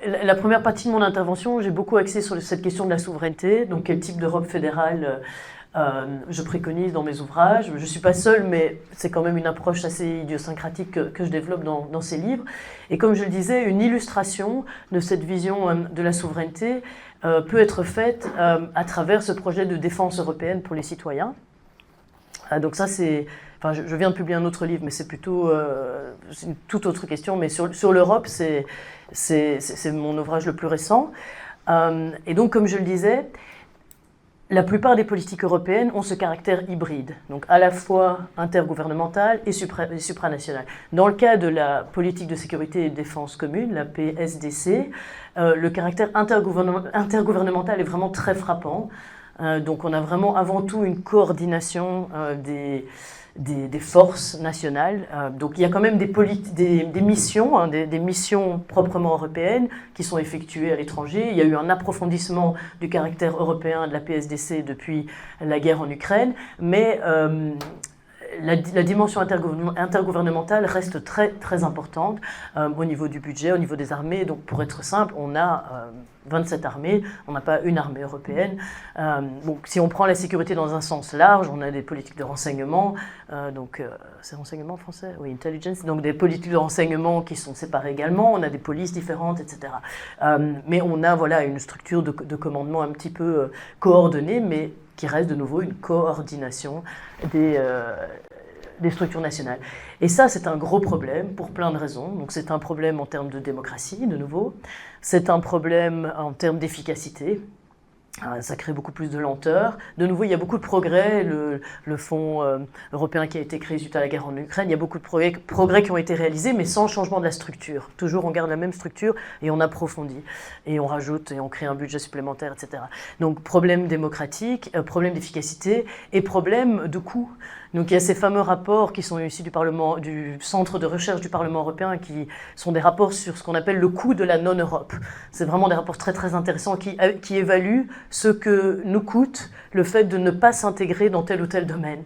la première partie de mon intervention, j'ai beaucoup axé sur cette question de la souveraineté, donc quel type d'Europe fédérale je préconise dans mes ouvrages. Je ne suis pas seule, mais c'est quand même une approche assez idiosyncratique que je développe dans ces livres. Et comme je le disais, une illustration de cette vision de la souveraineté peut être faite à travers ce projet de défense européenne pour les citoyens. Donc ça, c'est... Enfin, je viens de publier un autre livre, mais c'est plutôt c'est une toute autre question. Mais sur l'Europe, c'est mon ouvrage le plus récent. Et donc, comme je le disais, la plupart des politiques européennes ont ce caractère hybride, donc à la fois intergouvernemental et supranational. Dans le cas de la politique de sécurité et de défense commune, la PSDC, le caractère intergouvernemental est vraiment très frappant. Donc on a vraiment avant tout une coordination des forces nationales. Donc il y a quand même des missions, des missions proprement européennes qui sont effectuées à l'étranger. Il y a eu un approfondissement du caractère européen de la PSDC depuis la guerre en Ukraine, mais la dimension intergouvernementale reste très, très importante au niveau du budget, au niveau des armées. Donc pour être simple, on a 27 armées, on n'a pas une armée européenne. Donc si on prend la sécurité dans un sens large, on a des politiques de renseignement, c'est renseignement français? Oui, intelligence, donc des politiques de renseignement qui sont séparées également, on a des polices différentes, etc. Mais on a voilà, une structure de commandement un petit peu coordonnée, mais qui reste de nouveau une coordination des structures nationales. Et ça, c'est un gros problème pour plein de raisons. Donc c'est un problème en termes de démocratie, de nouveau. C'est un problème en termes d'efficacité. Ça crée beaucoup plus de lenteur. De nouveau, il y a beaucoup de progrès. Le fonds européen qui a été créé suite à la guerre en Ukraine, il y a beaucoup de progrès qui ont été réalisés, mais sans changement de la structure. Toujours, on garde la même structure et on approfondit. Et on rajoute et on crée un budget supplémentaire, etc. Donc, problème démocratique, problème d'efficacité et problème de coût. Donc il y a ces fameux rapports qui sont issus du Centre de recherche du Parlement européen, qui sont des rapports sur ce qu'on appelle le coût de la non-Europe. C'est vraiment des rapports très très intéressants qui évaluent ce que nous coûte le fait de ne pas s'intégrer dans tel ou tel domaine.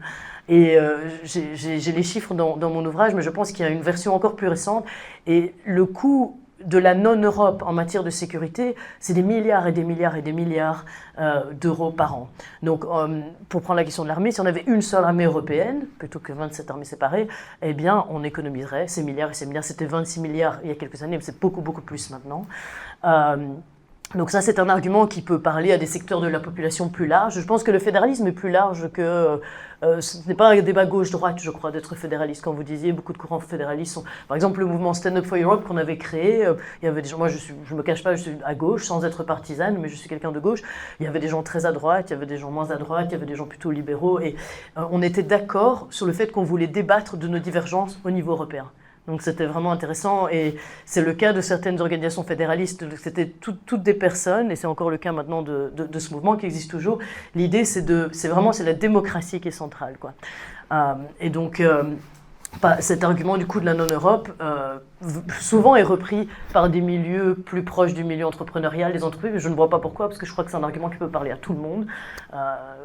Et j'ai les chiffres dans mon ouvrage, mais je pense qu'il y a une version encore plus récente. Et le coût de la non-Europe en matière de sécurité, c'est des milliards et des milliards et des milliards d'euros par an. Donc, pour prendre la question de l'armée, si on avait une seule armée européenne, plutôt que 27 armées séparées, eh bien, on économiserait ces milliards et ces milliards. C'était 26 milliards il y a quelques années, mais c'est beaucoup, beaucoup plus maintenant. Donc ça, c'est un argument qui peut parler à des secteurs de la population plus larges. Je pense que le fédéralisme est plus large que... ce n'est pas un débat gauche-droite, je crois, d'être fédéraliste. Quand vous disiez, beaucoup de courants fédéralistes sont... Par exemple, le mouvement Stand Up for Europe qu'on avait créé, il y avait des gens... Moi, je me cache pas, je suis à gauche, sans être partisane, mais je suis quelqu'un de gauche. Il y avait des gens très à droite, il y avait des gens moins à droite, il y avait des gens plutôt libéraux. Et on était d'accord sur le fait qu'on voulait débattre de nos divergences au niveau européen. Donc c'était vraiment intéressant et c'est le cas de certaines organisations fédéralistes, c'était toutes des personnes, et c'est encore le cas maintenant de ce mouvement qui existe toujours. L'idée c'est la démocratie qui est centrale, quoi. Et donc cet argument du coup de la non-Europe souvent est repris par des milieux plus proches du milieu entrepreneurial, des entreprises, mais je ne vois pas pourquoi, parce que je crois que c'est un argument qui peut parler à tout le monde,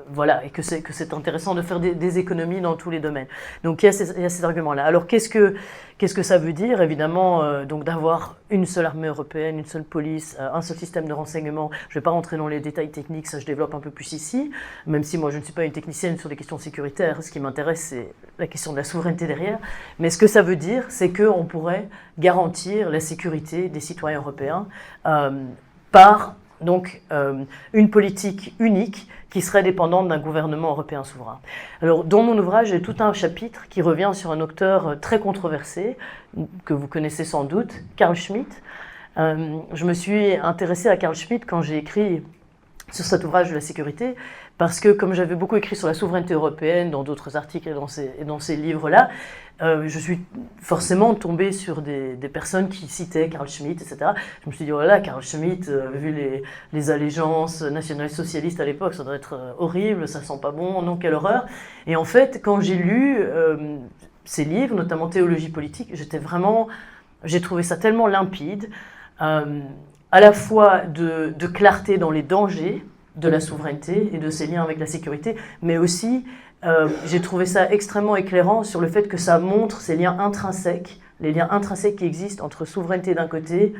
voilà, et que c'est intéressant de faire des économies dans tous les domaines. Donc il y a ces arguments-là. Alors qu'est-ce que ça veut dire? Évidemment, donc d'avoir une seule armée européenne, une seule police, un seul système de renseignement. Je ne vais pas rentrer dans les détails techniques, ça je développe un peu plus ici, même si moi je ne suis pas une technicienne sur les questions sécuritaires. Ce qui m'intéresse, c'est la question de la souveraineté derrière. Mais ce que ça veut dire, c'est qu'on pourrait garantir la sécurité des citoyens européens par donc une politique unique qui serait dépendante d'un gouvernement européen souverain. Alors, dans mon ouvrage, j'ai tout un chapitre qui revient sur un auteur très controversé, que vous connaissez sans doute, Carl Schmitt. Je me suis intéressée à Carl Schmitt quand j'ai écrit sur cet ouvrage de la sécurité, parce que comme j'avais beaucoup écrit sur la souveraineté européenne dans d'autres articles et dans ces livres-là, je suis forcément tombée sur des personnes qui citaient Carl Schmitt, etc. Je me suis dit, oh là là, Carl Schmitt, vu les allégeances nationales-socialistes à l'époque, ça doit être horrible, ça sent pas bon, non, quelle horreur. Et en fait, quand j'ai lu ces livres, notamment Théologie politique, j'ai trouvé ça tellement limpide, à la fois de clarté dans les dangers de la souveraineté et de ses liens avec la sécurité, mais aussi j'ai trouvé ça extrêmement éclairant sur le fait que ça montre ces liens intrinsèques, les liens intrinsèques qui existent entre souveraineté d'un côté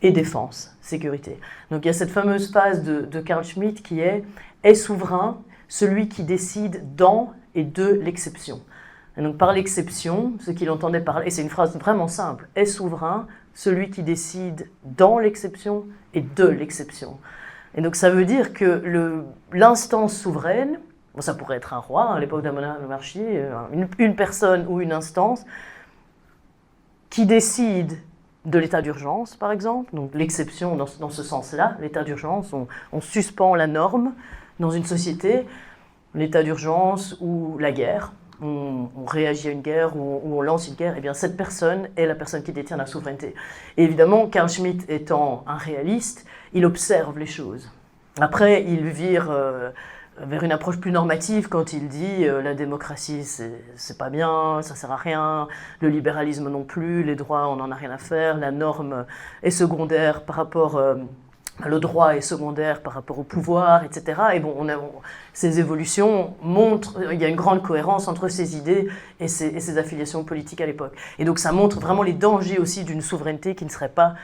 et défense, sécurité. Donc il y a cette fameuse phrase de Carl Schmitt qui est « Est souverain celui qui décide dans et de l'exception ». Et donc par l'exception, ce qu'il entendait par... Et c'est une phrase vraiment simple. « Est souverain celui qui décide dans l'exception et de l'exception ». Et donc ça veut dire que l'instance souveraine, bon, ça pourrait être un roi, à l'époque de la monarchie, une personne ou une instance, qui décide de l'état d'urgence, par exemple, donc l'exception dans ce sens-là, l'état d'urgence, on suspend la norme dans une société, l'état d'urgence ou la guerre, on réagit à une guerre ou on lance une guerre, et bien cette personne est la personne qui détient la souveraineté. Et évidemment, Carl Schmitt étant un réaliste, il observe les choses. Après, il vire vers une approche plus normative quand il dit la démocratie, c'est pas bien, ça sert à rien, le libéralisme non plus, les droits, on n'en a rien à faire, la norme est secondaire par rapport... le droit est secondaire par rapport au pouvoir, etc. Et bon, ces évolutions montrent, il y a une grande cohérence entre ces idées et ces affiliations politiques à l'époque. Et donc ça montre vraiment les dangers aussi d'une souveraineté qui ne serait pas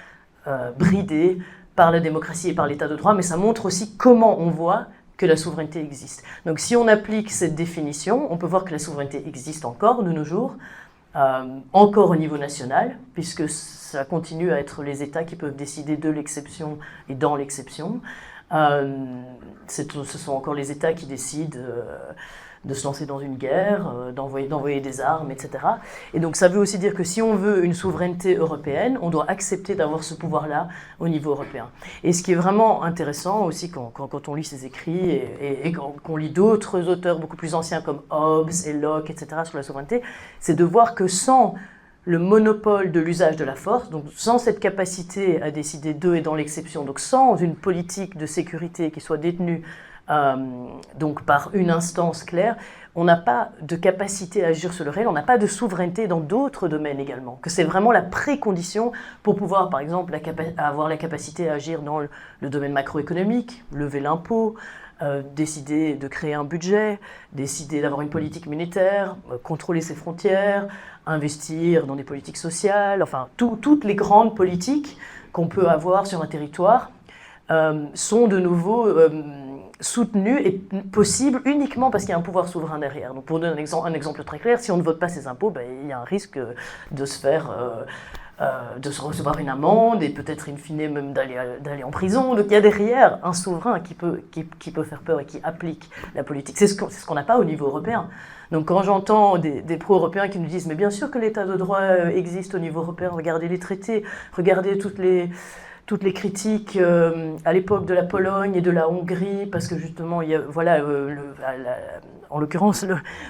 bridée par la démocratie et par l'état de droit, mais ça montre aussi comment on voit que la souveraineté existe. Donc si on applique cette définition, on peut voir que la souveraineté existe encore de nos jours, encore au niveau national, puisque ça continue à être les États qui peuvent décider de l'exception et dans l'exception. Ce sont encore les États qui décident de se lancer dans une guerre, d'envoyer des armes, etc. Et donc ça veut aussi dire que si on veut une souveraineté européenne, on doit accepter d'avoir ce pouvoir-là au niveau européen. Et ce qui est vraiment intéressant aussi quand on lit ses écrits et qu'on lit d'autres auteurs beaucoup plus anciens comme Hobbes et Locke, etc. sur la souveraineté, c'est de voir que sans le monopole de l'usage de la force, donc sans cette capacité à décider de et dans l'exception, donc sans une politique de sécurité qui soit détenue donc par une instance claire, on n'a pas de capacité à agir sur le réel, on n'a pas de souveraineté dans d'autres domaines également, que c'est vraiment la précondition pour pouvoir, par exemple, avoir la capacité à agir dans le domaine macroéconomique, lever l'impôt, décider de créer un budget, décider d'avoir une politique monétaire, contrôler ses frontières, investir dans des politiques sociales, enfin toutes les grandes politiques qu'on peut avoir sur un territoire sont de nouveau soutenues et possibles uniquement parce qu'il y a un pouvoir souverain derrière. Donc pour donner un exemple très clair, si on ne vote pas ses impôts, il y a un risque de se faire de se recevoir une amende et peut-être in fine même d'aller en prison. Donc il y a derrière un souverain qui peut faire peur et qui applique la politique. C'est ce qu'on n'a pas au niveau européen. Donc quand j'entends des pro-européens qui nous disent « mais bien sûr que l'état de droit existe au niveau européen, regardez les traités, regardez toutes les critiques à l'époque de la Pologne et de la Hongrie, parce que justement, en l'occurrence,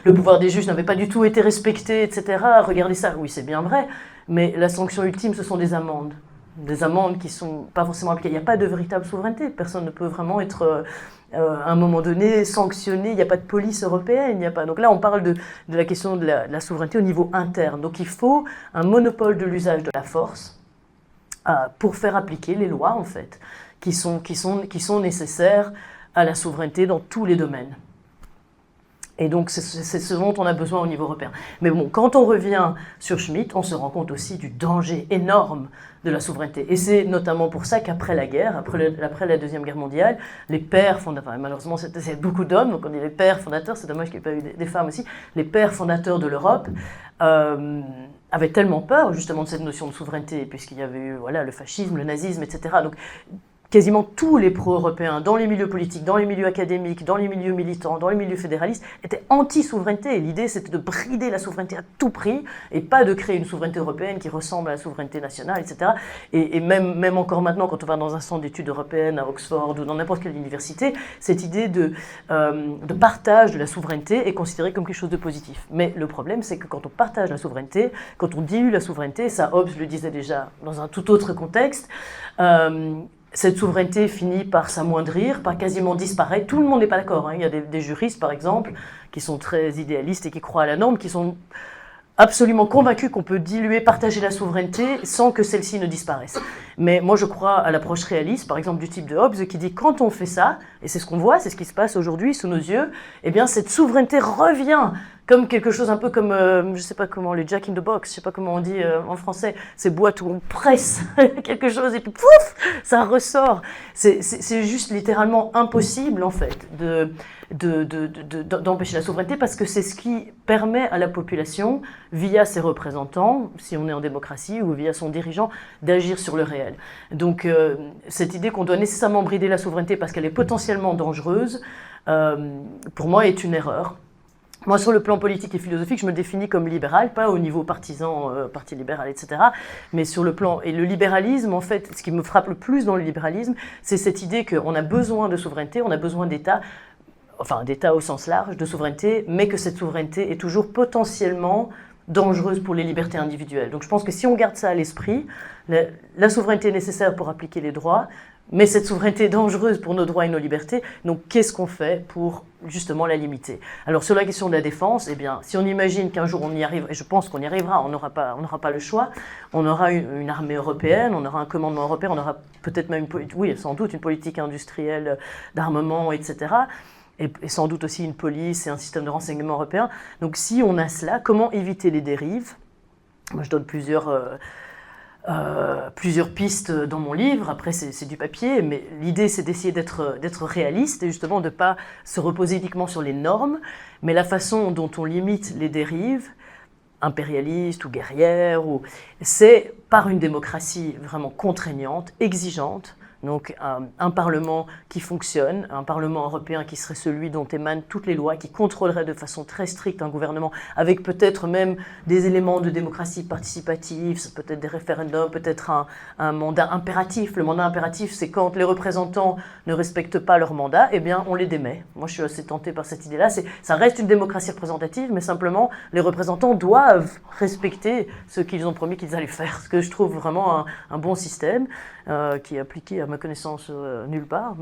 le pouvoir des juges n'avait pas du tout été respecté, etc. Regardez ça, oui, c'est bien vrai, mais la sanction ultime, ce sont des amendes. Des amendes qui ne sont pas forcément appliquées. Il n'y a pas de véritable souveraineté. Personne ne peut vraiment être, à un moment donné, sanctionné. Il n'y a pas de police européenne. Il n'y a pas... Donc là, on parle de la question de la souveraineté au niveau interne. Donc il faut un monopole de l'usage de la force pour faire appliquer les lois, en fait, qui sont nécessaires à la souveraineté dans tous les domaines. Et donc, c'est ce dont on a besoin au niveau européen. Mais bon, quand on revient sur Schmitt, on se rend compte aussi du danger énorme de la souveraineté. Et c'est notamment pour ça qu'après la guerre, après la Deuxième Guerre mondiale, les pères fondateurs, malheureusement c'est beaucoup d'hommes, donc on dit les pères fondateurs, c'est dommage qu'il n'y ait pas eu des femmes aussi, les pères fondateurs de l'Europe avaient tellement peur justement de cette notion de souveraineté, puisqu'il y avait eu le fascisme, le nazisme, etc. Donc, quasiment tous les pro-européens, dans les milieux politiques, dans les milieux académiques, dans les milieux militants, dans les milieux fédéralistes, étaient anti-souveraineté. L'idée, c'était de brider la souveraineté à tout prix et pas de créer une souveraineté européenne qui ressemble à la souveraineté nationale, etc. Et même encore maintenant, quand on va dans un centre d'études européennes à Oxford ou dans n'importe quelle université, cette idée de partage de la souveraineté est considérée comme quelque chose de positif. Mais le problème, c'est que quand on partage la souveraineté, quand on dilue la souveraineté, ça Hobbes le disait déjà dans un tout autre contexte, cette souveraineté finit par s'amoindrir, par quasiment disparaître. Tout le monde n'est pas d'accord. Il y a des juristes, par exemple, qui sont très idéalistes et qui croient à la norme, qui sont absolument convaincus qu'on peut diluer, partager la souveraineté sans que celle-ci ne disparaisse. Mais moi, je crois à l'approche réaliste, par exemple du type de Hobbes, qui dit quand on fait ça, et c'est ce qu'on voit, c'est ce qui se passe aujourd'hui sous nos yeux, eh bien cette souveraineté revient comme quelque chose un peu comme, je ne sais pas comment, les Jack in the Box, je ne sais pas comment on dit en français, ces boîtes où on presse quelque chose et puis pouf, ça ressort. C'est juste littéralement impossible en fait d'empêcher la souveraineté parce que c'est ce qui permet à la population, via ses représentants, si on est en démocratie, ou via son dirigeant, d'agir sur le réel. Donc cette idée qu'on doit nécessairement brider la souveraineté parce qu'elle est potentiellement dangereuse, pour moi est une erreur. Moi, sur le plan politique et philosophique, je me définis comme libéral, pas au niveau partisan, parti libéral, etc. Mais sur le plan... Et le libéralisme, en fait, ce qui me frappe le plus dans le libéralisme, c'est cette idée qu'on a besoin de souveraineté, on a besoin d'État, enfin d'État au sens large, de souveraineté, mais que cette souveraineté est toujours potentiellement dangereuse pour les libertés individuelles. Donc je pense que si on garde ça à l'esprit, la souveraineté est nécessaire pour appliquer les droits, mais cette souveraineté est dangereuse pour nos droits et nos libertés. Donc, qu'est-ce qu'on fait pour justement la limiter? Alors, sur la question de la défense, eh bien, si on imagine qu'un jour on y arrive, et je pense qu'on y arrivera, on n'aura pas le choix, on aura une armée européenne, on aura un commandement européen, on aura peut-être même, sans doute une politique industrielle d'armement, etc., et sans doute aussi une police et un système de renseignement européen. Donc, si on a cela, comment éviter les dérives? Moi, je donne plusieurs pistes dans mon livre, après c'est du papier, mais l'idée c'est d'essayer d'être réaliste et justement de ne pas se reposer uniquement sur les normes, mais la façon dont on limite les dérives, impérialistes ou guerrières, c'est par une démocratie vraiment contraignante, exigeante. Donc un Parlement qui fonctionne, un Parlement européen qui serait celui dont émanent toutes les lois, qui contrôlerait de façon très stricte un gouvernement, avec peut-être même des éléments de démocratie participative, peut-être des référendums, peut-être un mandat impératif. Le mandat impératif, c'est quand les représentants ne respectent pas leur mandat, eh bien on les démet. Moi je suis assez tentée par cette idée-là. Ça reste une démocratie représentative, mais simplement les représentants doivent respecter ce qu'ils ont promis qu'ils allaient faire, ce que je trouve vraiment un bon système. Qui est appliqué à ma connaissance nulle part,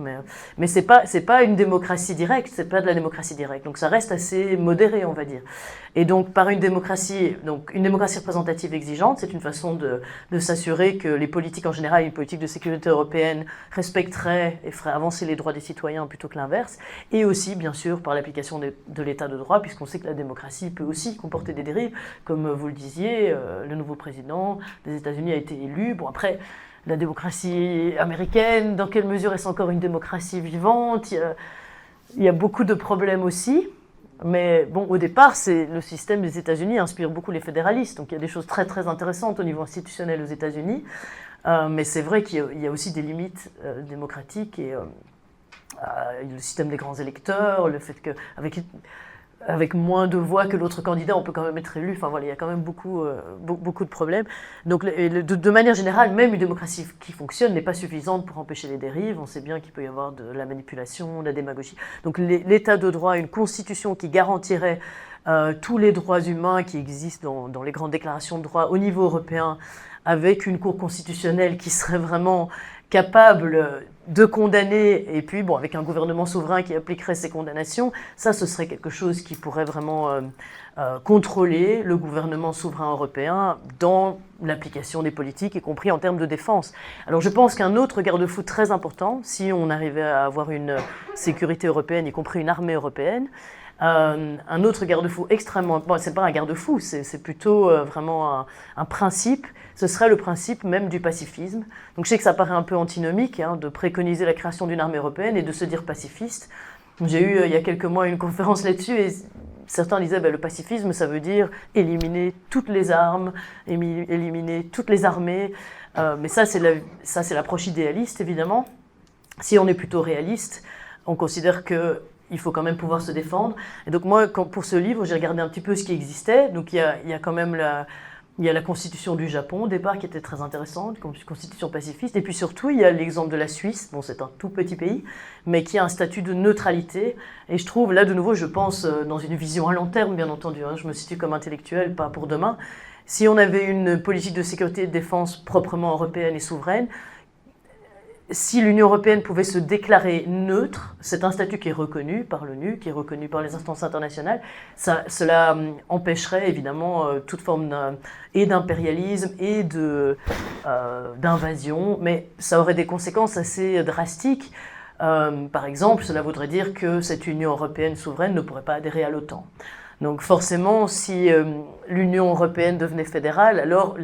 mais c'est pas une démocratie directe, c'est pas de la démocratie directe, donc ça reste assez modéré, on va dire. Et donc par une démocratie représentative exigeante, c'est une façon de s'assurer que les politiques en général, une politique de sécurité européenne respecterait et ferait avancer les droits des citoyens plutôt que l'inverse, et aussi bien sûr par l'application de l'état de droit, puisqu'on sait que la démocratie peut aussi comporter des dérives, comme vous le disiez, le nouveau président des États-Unis a été élu, bon après la démocratie américaine, dans quelle mesure est-ce encore une démocratie vivante? Il y a beaucoup de problèmes aussi. Mais bon, au départ, le système des États-Unis inspire beaucoup les fédéralistes. Donc il y a des choses très très intéressantes au niveau institutionnel aux États-Unis. Mais c'est vrai qu'il y a aussi des limites démocratiques et le système des grands électeurs, le fait qu'avec moins de voix que l'autre candidat, on peut quand même être élu. Enfin voilà, il y a quand même beaucoup de problèmes. Donc de manière générale, même une démocratie qui fonctionne n'est pas suffisante pour empêcher les dérives. On sait bien qu'il peut y avoir de la manipulation, de la démagogie. Donc l'état de droit, une constitution qui garantirait tous les droits humains qui existent dans les grandes déclarations de droits au niveau européen, avec une cour constitutionnelle qui serait vraiment capable de condamner, et puis bon, avec un gouvernement souverain qui appliquerait ces condamnations, ça ce serait quelque chose qui pourrait vraiment contrôler le gouvernement souverain européen dans l'application des politiques, y compris en termes de défense. Alors je pense qu'un autre garde-fou très important, si on arrivait à avoir une sécurité européenne, y compris une armée européenne, un autre garde-fou extrêmement... Bon, c'est pas un garde-fou, c'est plutôt vraiment un principe. Ce serait le principe même du pacifisme. Donc je sais que ça paraît un peu antinomique de préconiser la création d'une armée européenne et de se dire pacifiste. J'ai eu il y a quelques mois une conférence là-dessus et certains disaient le pacifisme ça veut dire éliminer toutes les armes, éliminer toutes les armées. Mais ça c'est l'approche idéaliste évidemment. Si on est plutôt réaliste, on considère que il faut quand même pouvoir se défendre. Et donc moi, pour ce livre, j'ai regardé un petit peu ce qui existait. Donc il y a quand même la constitution du Japon, au départ, qui était très intéressante, constitution pacifiste. Et puis surtout, il y a l'exemple de la Suisse. Bon, c'est un tout petit pays, mais qui a un statut de neutralité. Et je trouve, là, de nouveau, je pense dans une vision à long terme, bien entendu. Je me situe comme intellectuel, pas pour demain. Si on avait une politique de sécurité et de défense proprement européenne et souveraine, si l'Union européenne pouvait se déclarer neutre, c'est un statut qui est reconnu par l'ONU, qui est reconnu par les instances internationales, cela empêcherait évidemment toute forme d'impérialisme et d'invasion, mais ça aurait des conséquences assez drastiques. Par exemple, cela voudrait dire que cette Union européenne souveraine ne pourrait pas adhérer à l'OTAN. Donc forcément, si l'Union européenne devenait fédérale, alors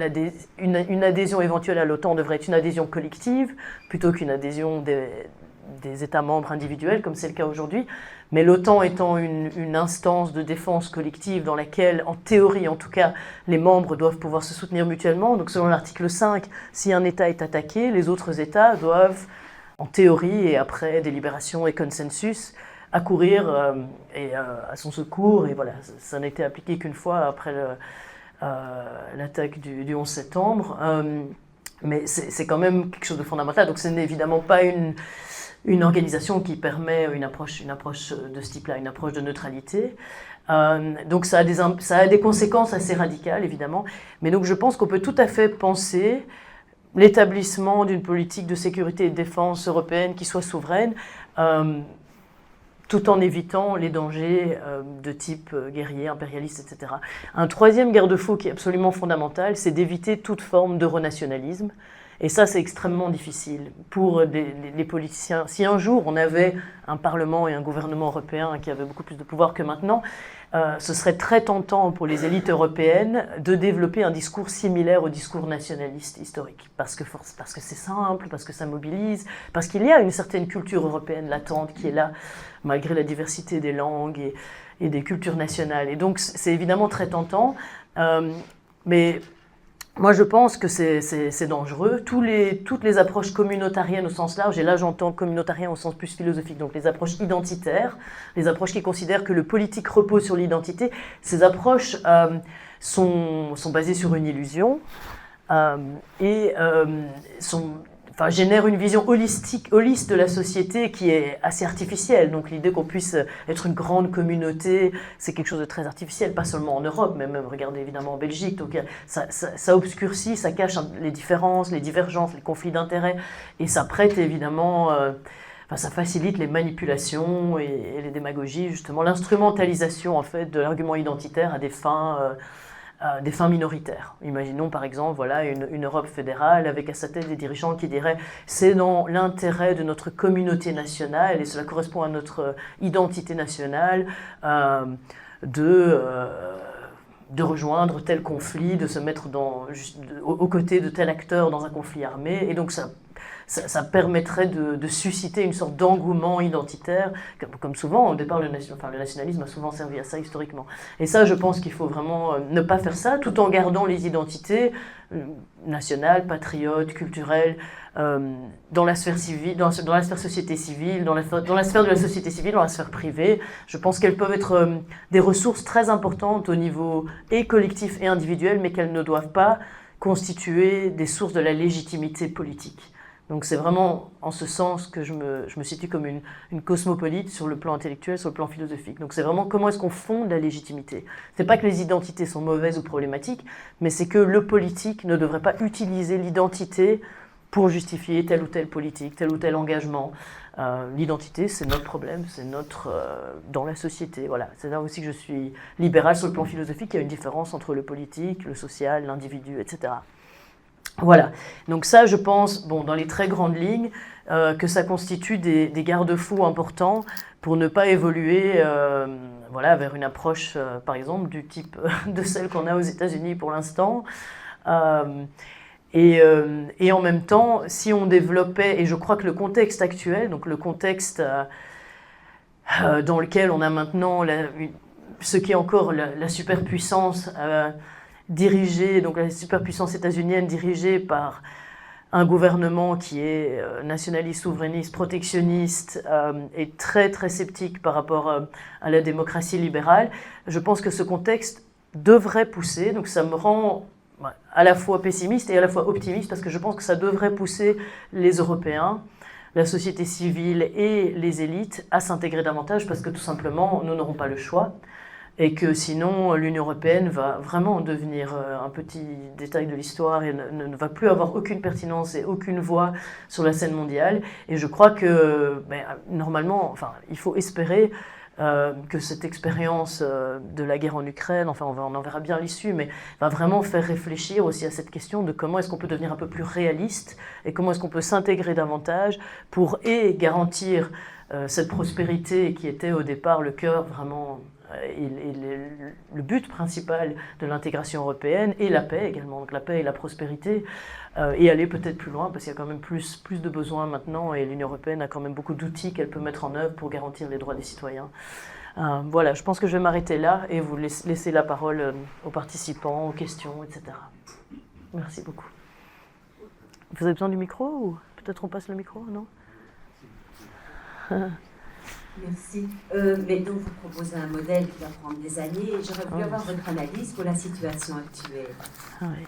une adhésion éventuelle à l'OTAN devrait être une adhésion collective, plutôt qu'une adhésion des États membres individuels, comme c'est le cas aujourd'hui. Mais l'OTAN étant une instance de défense collective dans laquelle, en théorie en tout cas, les membres doivent pouvoir se soutenir mutuellement. Donc selon l'article 5, si un État est attaqué, les autres États doivent, en théorie et après délibération et consensus, accourir à son secours. Et voilà, ça n'a été appliqué qu'une fois après l'attaque du 11 septembre. Mais c'est quand même quelque chose de fondamental. Donc ce n'est évidemment pas une organisation qui permet une approche de ce type-là, une approche de neutralité. Donc ça a des conséquences assez radicales, évidemment. Mais donc je pense qu'on peut tout à fait penser l'établissement d'une politique de sécurité et de défense européenne qui soit souveraine, tout en évitant les dangers de type guerrier, impérialiste, etc. Un troisième garde-fou qui est absolument fondamental, c'est d'éviter toute forme d'euronationalisme. Et ça, c'est extrêmement difficile pour les politiciens. Si un jour on avait un Parlement et un gouvernement européen qui avaient beaucoup plus de pouvoir que maintenant, ce serait très tentant pour les élites européennes de développer un discours similaire au discours nationaliste historique. Parce que c'est simple, parce que ça mobilise, parce qu'il y a une certaine culture européenne latente qui est là, malgré la diversité des langues et des cultures nationales. Et donc c'est évidemment très tentant, mais moi je pense que c'est dangereux. Toutes les approches communautariennes au sens large, et là j'entends communautarien au sens plus philosophique, donc les approches identitaires, les approches qui considèrent que le politique repose sur l'identité, ces approches sont basées sur une illusion et génère une vision holiste de la société qui est assez artificielle. Donc l'idée qu'on puisse être une grande communauté, c'est quelque chose de très artificiel, pas seulement en Europe, mais même, regardez évidemment en Belgique. Donc ça obscurcit, ça cache les différences, les divergences, les conflits d'intérêts, et ça prête évidemment... ça facilite les manipulations et les démagogies, justement, l'instrumentalisation en fait de l'argument identitaire à des fins minoritaires. Imaginons par exemple une Europe fédérale avec à sa tête des dirigeants qui diraient « c'est dans l'intérêt de notre communauté nationale et cela correspond à notre identité nationale de rejoindre tel conflit, de se mettre aux côtés de tel acteur dans un conflit armé ». Et donc ça ça permettrait de susciter une sorte d'engouement identitaire, comme souvent, au départ, le nationalisme a souvent servi à ça historiquement. Et ça, je pense qu'il faut vraiment ne pas faire ça, tout en gardant les identités nationales, patriotes, culturelles, dans la sphère civile, dans la sphère société civile, dans la sphère de la société civile, dans la sphère privée. Je pense qu'elles peuvent être des ressources très importantes au niveau et collectif et individuel, mais qu'elles ne doivent pas constituer des sources de la légitimité politique. Donc c'est vraiment en ce sens que je me situe comme une cosmopolite sur le plan intellectuel, sur le plan philosophique. Donc c'est vraiment comment est-ce qu'on fonde la légitimité. C'est pas que les identités sont mauvaises ou problématiques, mais c'est que le politique ne devrait pas utiliser l'identité pour justifier telle ou telle politique, tel ou tel engagement. L'identité, c'est notre problème, c'est notre dans la société. Voilà. C'est là aussi que je suis libérale sur le plan philosophique. Il y a une différence entre le politique, le social, l'individu, etc. Voilà. Donc ça, je pense, dans les très grandes lignes, que ça constitue des garde-fous importants pour ne pas évoluer vers une approche, par exemple, du type de celle qu'on a aux États-Unis pour l'instant. Et en même temps, si on développait, et je crois que le contexte actuel, donc le contexte dans lequel on a maintenant ce qui est encore la superpuissance dirigée, donc la superpuissance états-unienne dirigée par un gouvernement qui est nationaliste, souverainiste, protectionniste et très très sceptique par rapport à la démocratie libérale, je pense que ce contexte devrait pousser, donc ça me rend à la fois pessimiste et à la fois optimiste, parce que je pense que ça devrait pousser les Européens, la société civile et les élites à s'intégrer davantage, parce que tout simplement, nous n'aurons pas le choix, et que sinon, l'Union européenne va vraiment devenir un petit détail de l'histoire et ne va plus avoir aucune pertinence et aucune voix sur la scène mondiale. Et je crois que, normalement, il faut espérer que cette expérience de la guerre en Ukraine, on en verra bien l'issue, mais va vraiment faire réfléchir aussi à cette question de comment est-ce qu'on peut devenir un peu plus réaliste et comment est-ce qu'on peut s'intégrer davantage pour garantir cette prospérité qui était au départ le cœur vraiment et le but principal de l'intégration européenne, et la paix également, donc la paix et la prospérité, et aller peut-être plus loin, parce qu'il y a quand même plus de besoins maintenant, et l'Union européenne a quand même beaucoup d'outils qu'elle peut mettre en œuvre pour garantir les droits des citoyens. Voilà, je pense que je vais m'arrêter là, et vous laisser la parole aux participants, aux questions, etc. Merci beaucoup. Vous avez besoin du micro, ou peut-être on passe le micro, non? Merci. Mais donc, vous proposez un modèle qui va prendre des années. J'aurais voulu avoir votre analyse pour la situation actuelle. Ah oui.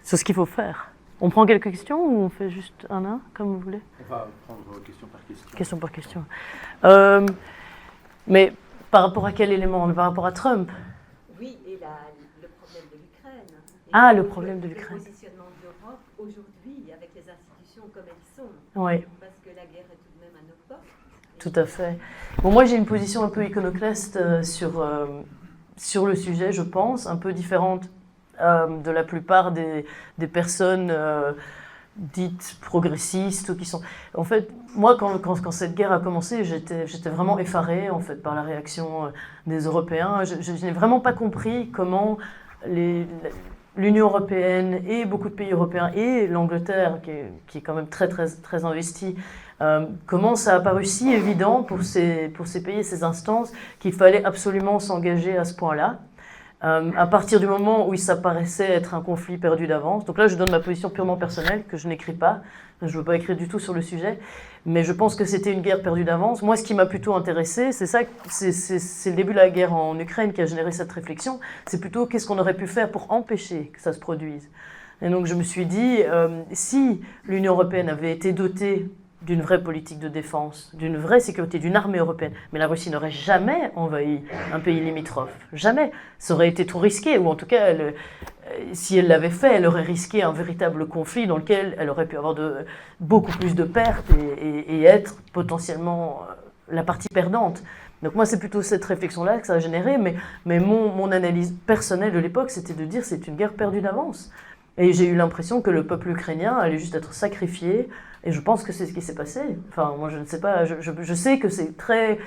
C'est ce qu'il faut faire. On prend quelques questions ou on fait juste un à un, comme vous voulez? On va prendre question par question. Question par question. Mais par rapport à quel élément? Par rapport à Trump? Oui, et le problème de l'Ukraine. Ah, le problème de l'Ukraine. Le positionnement de l'Europe aujourd'hui, avec les institutions comme elles sont. Oui. Parce que la guerre est tout de même à nos portes. Tout à fait. Bon, moi, j'ai une position un peu iconoclaste sur le sujet, je pense, un peu différente de la plupart des personnes dites progressistes ou qui sont... En fait, moi, quand cette guerre a commencé, j'étais vraiment effarée, en fait, par la réaction des Européens. Je n'ai vraiment pas compris comment l'Union européenne et beaucoup de pays européens et l'Angleterre, qui est quand même très, très, très investie, comment ça a paru si évident pour ces pays et ces instances qu'il fallait absolument s'engager à ce point-là. À partir du moment où ça paraissait être un conflit perdu d'avance. Donc là, je donne ma position purement personnelle, que je n'écris pas. Je ne veux pas écrire du tout sur le sujet. Mais je pense que c'était une guerre perdue d'avance. Moi, ce qui m'a plutôt intéressé, c'est le début de la guerre en Ukraine qui a généré cette réflexion. C'est plutôt qu'est-ce qu'on aurait pu faire pour empêcher que ça se produise. Et donc, je me suis dit, si l'Union européenne avait été dotée d'une vraie politique de défense, d'une vraie sécurité, d'une armée européenne. Mais la Russie n'aurait jamais envahi un pays limitrophe. Jamais. Ça aurait été trop risqué, ou en tout cas, si elle l'avait fait, elle aurait risqué un véritable conflit dans lequel elle aurait pu avoir beaucoup plus de pertes et être potentiellement la partie perdante. Donc moi, c'est plutôt cette réflexion-là que ça a généré, mais mon analyse personnelle de l'époque, c'était de dire c'est une guerre perdue d'avance. Et j'ai eu l'impression que le peuple ukrainien allait juste être sacrifié. Et je pense que c'est ce qui s'est passé. Enfin, moi, je ne sais pas. Je sais que c'est très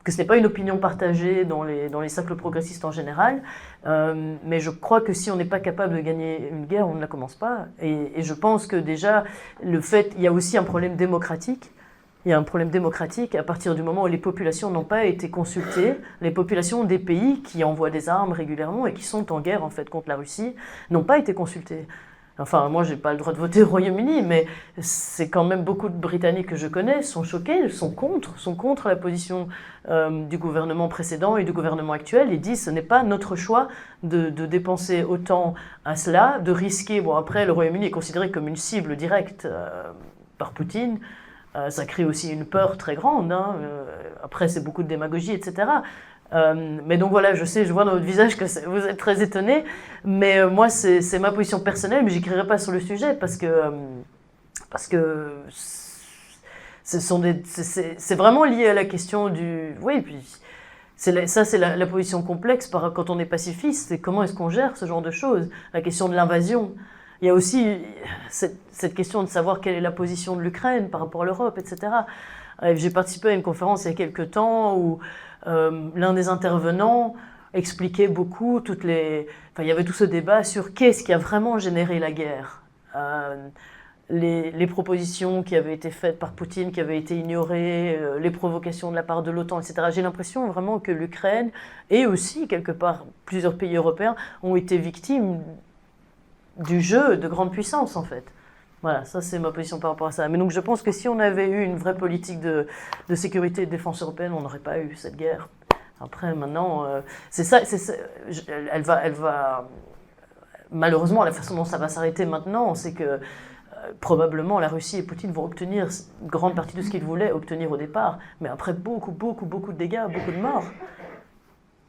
que ce n'est pas une opinion partagée dans les cercles progressistes en général, mais je crois que si on n'est pas capable de gagner une guerre, on ne la commence pas. Et je pense que déjà, il y a aussi un problème démocratique. Il y a un problème démocratique à partir du moment où les populations n'ont pas été consultées. Les populations des pays qui envoient des armes régulièrement et qui sont en guerre en fait contre la Russie n'ont pas été consultées. Enfin, moi, je n'ai pas le droit de voter au Royaume-Uni, mais c'est quand même beaucoup de Britanniques que je connais sont choqués, sont contre la position du gouvernement précédent et du gouvernement actuel. Ils disent que ce n'est pas notre choix de dépenser autant à cela, de risquer. Bon, après, le Royaume-Uni est considéré comme une cible directe par Poutine. Ça crée aussi une peur très grande. Hein. Après, c'est beaucoup de démagogie, etc. Mais donc voilà, je vois dans votre visage que vous êtes très étonné, mais moi c'est ma position personnelle, mais j'écrirai pas sur le sujet parce que c'est vraiment lié à la question du... Oui, puis c'est la position complexe quand on est pacifiste, c'est comment est-ce qu'on gère ce genre de choses, la question de l'invasion. Il y a aussi cette question de savoir quelle est la position de l'Ukraine par rapport à l'Europe, etc. J'ai participé à une conférence il y a quelques temps où l'un des intervenants expliquait beaucoup il y avait tout ce débat sur qu'est-ce qui a vraiment généré la guerre. Les propositions qui avaient été faites par Poutine, qui avaient été ignorées, les provocations de la part de l'OTAN, etc. J'ai l'impression vraiment que l'Ukraine et aussi, quelque part, plusieurs pays européens ont été victimes du jeu de grande puissance, en fait. Voilà, ça c'est ma position par rapport à ça. Mais donc je pense que si on avait eu une vraie politique de sécurité et de défense européenne, on n'aurait pas eu cette guerre. Après, maintenant, elle va... Malheureusement, la façon dont ça va s'arrêter maintenant, c'est que probablement la Russie et Poutine vont obtenir une grande partie de ce qu'ils voulaient obtenir au départ. Mais après, beaucoup de dégâts, beaucoup de morts.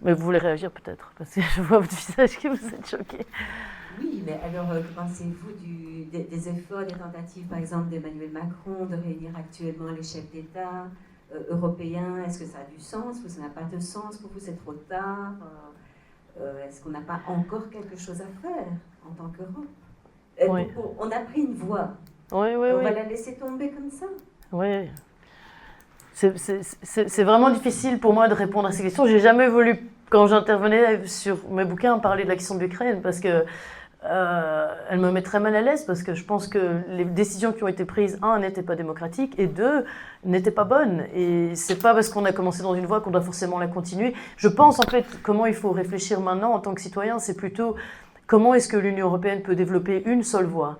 Mais vous voulez réagir peut-être, parce que je vois votre visage que vous êtes choqué. Oui, mais alors, que pensez-vous des efforts, des tentatives, par exemple, d'Emmanuel Macron de réunir actuellement les chefs d'État européens? Est-ce que ça a du sens ou ça n'a pas de sens pour vous? C'est trop tard? Est-ce qu'on n'a pas encore quelque chose à faire en tant qu'Europe? Oui. On a pris une voie. Oui. On va la laisser tomber comme ça? Oui. C'est vraiment difficile pour moi de répondre à ces questions. J'ai jamais voulu, quand j'intervenais sur mes bouquins, parler de la question de l'Ukraine parce que elle me met très mal à l'aise parce que je pense que les décisions qui ont été prises, n'étaient pas démocratiques et deux, n'étaient pas bonnes. Et c'est pas parce qu'on a commencé dans une voie qu'on doit forcément la continuer. Je pense en fait comment il faut réfléchir maintenant en tant que citoyen, c'est plutôt comment est-ce que l'Union européenne peut développer une seule voie.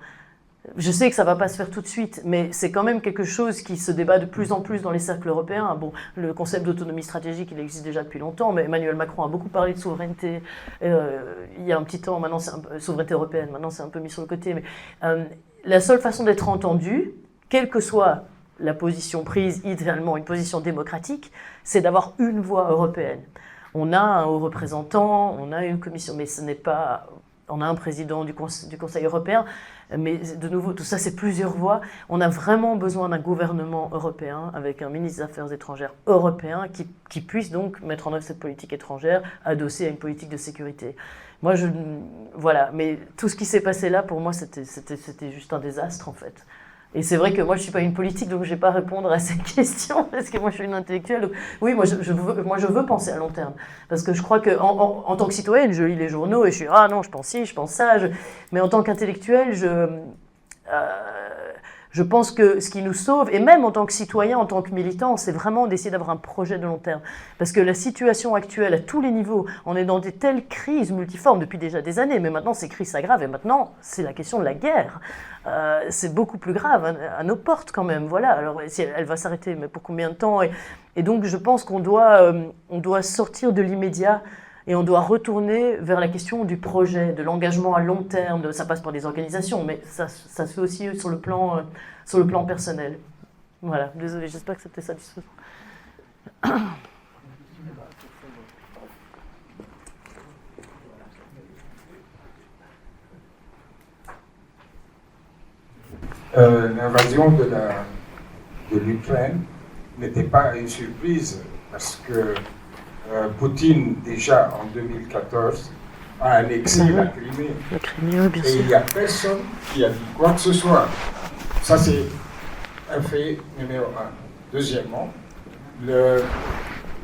Je sais que ça ne va pas se faire tout de suite, mais c'est quand même quelque chose qui se débat de plus en plus dans les cercles européens. Bon, le concept d'autonomie stratégique, il existe déjà depuis longtemps, mais Emmanuel Macron a beaucoup parlé de souveraineté il y a un petit temps, maintenant souveraineté européenne, maintenant c'est un peu mis sur le côté. Mais la seule façon d'être entendu, quelle que soit la position prise, idéalement une position démocratique, c'est d'avoir une voix européenne. On a un haut représentant, on a une commission, mais ce n'est pas... On a un président du Conseil européen, mais de nouveau, tout ça, c'est plusieurs voix. On a vraiment besoin d'un gouvernement européen avec un ministre des Affaires étrangères européen qui puisse donc mettre en œuvre cette politique étrangère adossée à une politique de sécurité. Moi, voilà, mais tout ce qui s'est passé là, pour moi, c'était juste un désastre, en fait. Et c'est vrai que moi, je ne suis pas une politique, donc je ne vais pas répondre à cette question, parce que moi, je suis une intellectuelle. Donc, oui, moi, je veux penser à long terme. Parce que je crois qu'en tant que citoyenne, je lis les journaux et je suis « Ah non, je pense ci, je pense ça. » Mais en tant qu'intellectuelle, je pense que ce qui nous sauve, et même en tant que citoyen, en tant que militant, c'est vraiment d'essayer d'avoir un projet de long terme. Parce que la situation actuelle, à tous les niveaux, on est dans des telles crises multiformes depuis déjà des années, mais maintenant ces crises s'aggravent, et maintenant c'est la question de la guerre. C'est beaucoup plus grave, à nos portes quand même. Voilà. Alors elle va s'arrêter, mais pour combien de temps? Et donc je pense qu'on doit sortir de l'immédiat, et on doit retourner vers la question du projet, de l'engagement à long terme. Ça passe par des organisations, mais ça se fait aussi sur le plan personnel. Voilà, désolé, j'espère que c'était satisfaisant. L'invasion de l'Ukraine n'était pas une surprise parce que Poutine, déjà en 2014, a annexé la Crimée. La Crimée, bien sûr. Et il n'y a personne qui a dit quoi que ce soit. Ça, c'est un fait numéro un. Deuxièmement,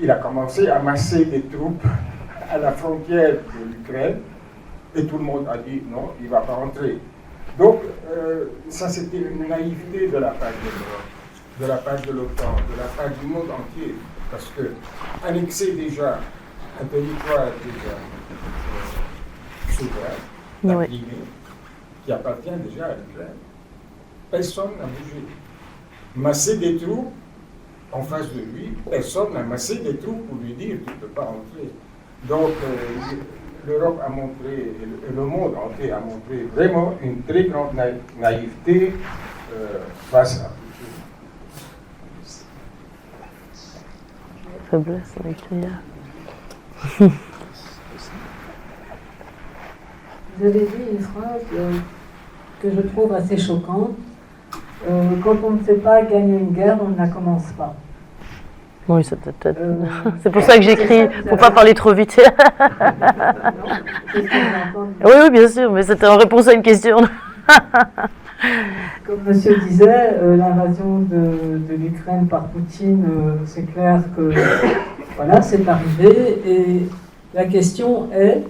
il a commencé à masser des troupes à la frontière de l'Ukraine, et tout le monde a dit non, il ne va pas entrer. Donc, ça c'était une naïveté de la part de l'Europe, de la part de l'OTAN, de la part du monde entier, parce que annexer déjà un territoire déjà souverain, la Oui. Crimée, qui appartient déjà à l'Ukraine, personne n'a bougé. Masser des troupes en face de lui, personne n'a massé des troupes pour lui dire tu ne peux pas entrer. Donc l'Europe a montré, et le monde entier a montré vraiment une très grande naïveté face à Poutine. Faiblesse nucléaire. Vous avez dit une phrase que je trouve assez choquante. Quand on ne sait pas gagner une guerre, on ne la commence pas. Oui, c'est peut-être. C'est pour ça que j'écris, pour pas parler trop vite. Non, c'est ce que j'ai entendu. Oui, oui, bien sûr, mais c'était en réponse à une question. Comme monsieur disait, l'invasion de l'Ukraine par Poutine, c'est clair que voilà, c'est arrivé. Et la question est,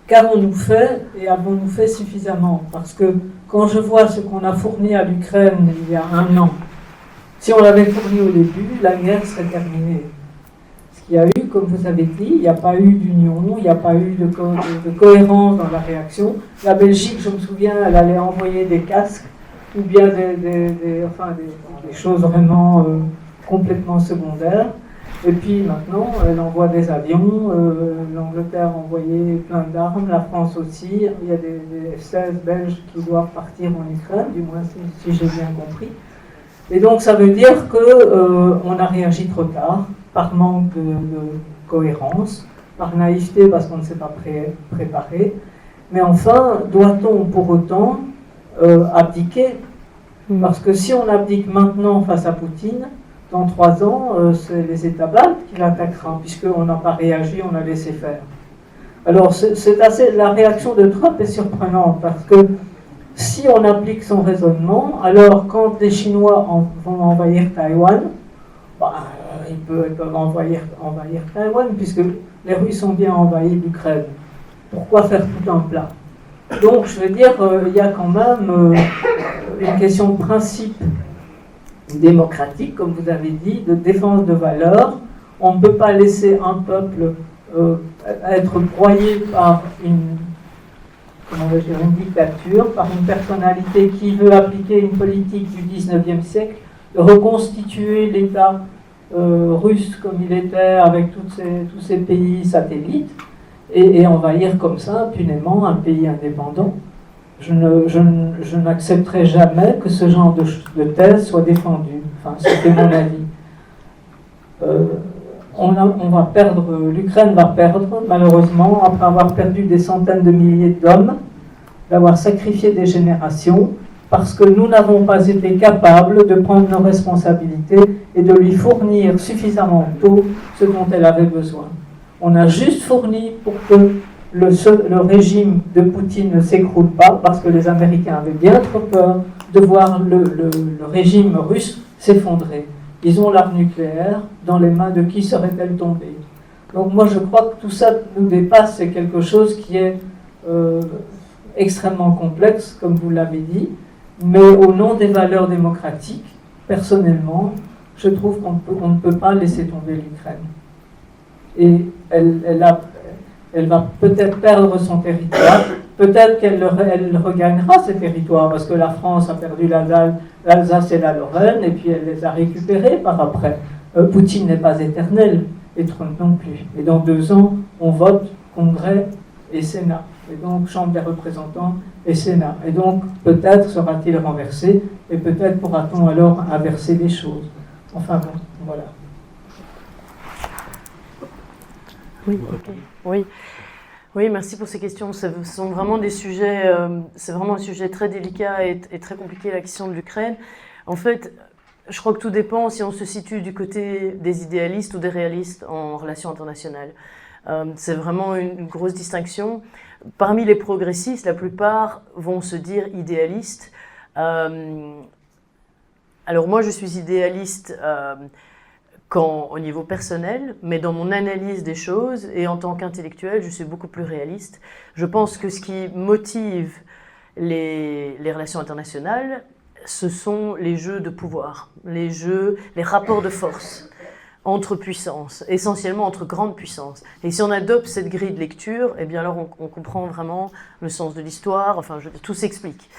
qu'avons-nous fait et avons-nous fait suffisamment? Parce que quand je vois ce qu'on a fourni à l'Ukraine il y a un an, si on l'avait fourni au début, la guerre serait terminée. Ce qu'il y a eu, comme vous avez dit, il n'y a pas eu d'union, il n'y a pas eu de cohérence dans la réaction. La Belgique, je me souviens, elle allait envoyer des casques ou bien des choses vraiment complètement secondaires. Et puis maintenant, elle envoie des avions, l'Angleterre a envoyé plein d'armes, la France aussi. Il y a des F-16 belges qui doivent partir en Ukraine, du moins si j'ai bien compris. Et donc ça veut dire qu'on a réagi trop tard, par manque de cohérence, par naïveté parce qu'on ne s'est pas préparé. Mais enfin, doit-on pour autant abdiquer? Parce que si on abdique maintenant face à Poutine, dans 3 ans, c'est les États baltes qui l'attaqueront, puisqu'on n'a pas réagi, on a laissé faire. Alors, la réaction de Trump est surprenante, parce que si on applique son raisonnement, alors quand les Chinois vont envahir Taïwan, ils peuvent envahir Taïwan, puisque les Russes ont bien envahi l'Ukraine. Pourquoi faire tout un plat? Donc, je veux dire, il y a quand même une question de principe démocratique, comme vous avez dit, de défense de valeurs. On ne peut pas laisser un peuple être broyé par une dictature, par une personnalité qui veut appliquer une politique du 19e siècle, de reconstituer l'État russe comme il était avec tous ces pays satellites et envahir comme ça impunément un pays indépendant. Je n'accepterai jamais que ce genre de thèse soit défendu. Enfin, c'était mon avis. L'Ukraine va perdre, malheureusement, après avoir perdu des centaines de milliers d'hommes, d'avoir sacrifié des générations, parce que nous n'avons pas été capables de prendre nos responsabilités et de lui fournir suffisamment tôt ce dont elle avait besoin. On a juste fourni pour que le régime de Poutine ne s'écroule pas, parce que les Américains avaient bien trop peur de voir le régime russe s'effondrer. Ils ont l'arme nucléaire, dans les mains de qui serait-elle tombée? Donc moi je crois que tout ça nous dépasse, c'est quelque chose qui est extrêmement complexe, comme vous l'avez dit, mais au nom des valeurs démocratiques, personnellement, je trouve qu'on ne peut pas laisser tomber l'Ukraine. Et elle va peut-être perdre son territoire, peut-être qu'elle regagnera ses territoires, parce que la France a perdu l'Alsace et la Lorraine, et puis elle les a récupérés par après. Poutine n'est pas éternel, et Trump non plus. Et dans 2 ans, on vote Congrès et Sénat, et donc Chambre des représentants et Sénat. Et donc peut-être sera-t-il renversé, et peut-être pourra-t-on alors inverser les choses. Enfin bon, voilà. Oui, ok. Oui, merci pour ces questions. Ce sont vraiment des sujets, c'est vraiment un sujet très délicat et très compliqué, la question de l'Ukraine. En fait, je crois que tout dépend si on se situe du côté des idéalistes ou des réalistes en relations internationales. C'est vraiment une grosse distinction. Parmi les progressistes, la plupart vont se dire idéalistes. Alors moi, je suis idéaliste qu'au niveau personnel, mais dans mon analyse des choses et en tant qu'intellectuel, je suis beaucoup plus réaliste. Je pense que ce qui motive les relations internationales, ce sont les jeux de pouvoir, les rapports de force entre puissances, essentiellement entre grandes puissances. Et si on adopte cette grille de lecture, eh bien alors on comprend vraiment le sens de l'histoire, enfin tout s'explique.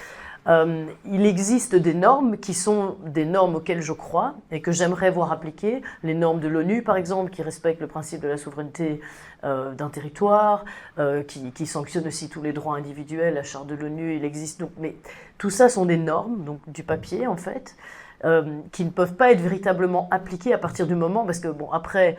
Il existe des normes qui sont des normes auxquelles je crois et que j'aimerais voir appliquées. Les normes de l'ONU, par exemple, qui respectent le principe de la souveraineté d'un territoire, qui sanctionnent aussi tous les droits individuels. La charte de l'ONU, il existe. Donc, mais tout ça sont des normes, donc du papier en fait, qui ne peuvent pas être véritablement appliquées à partir du moment, parce que bon, après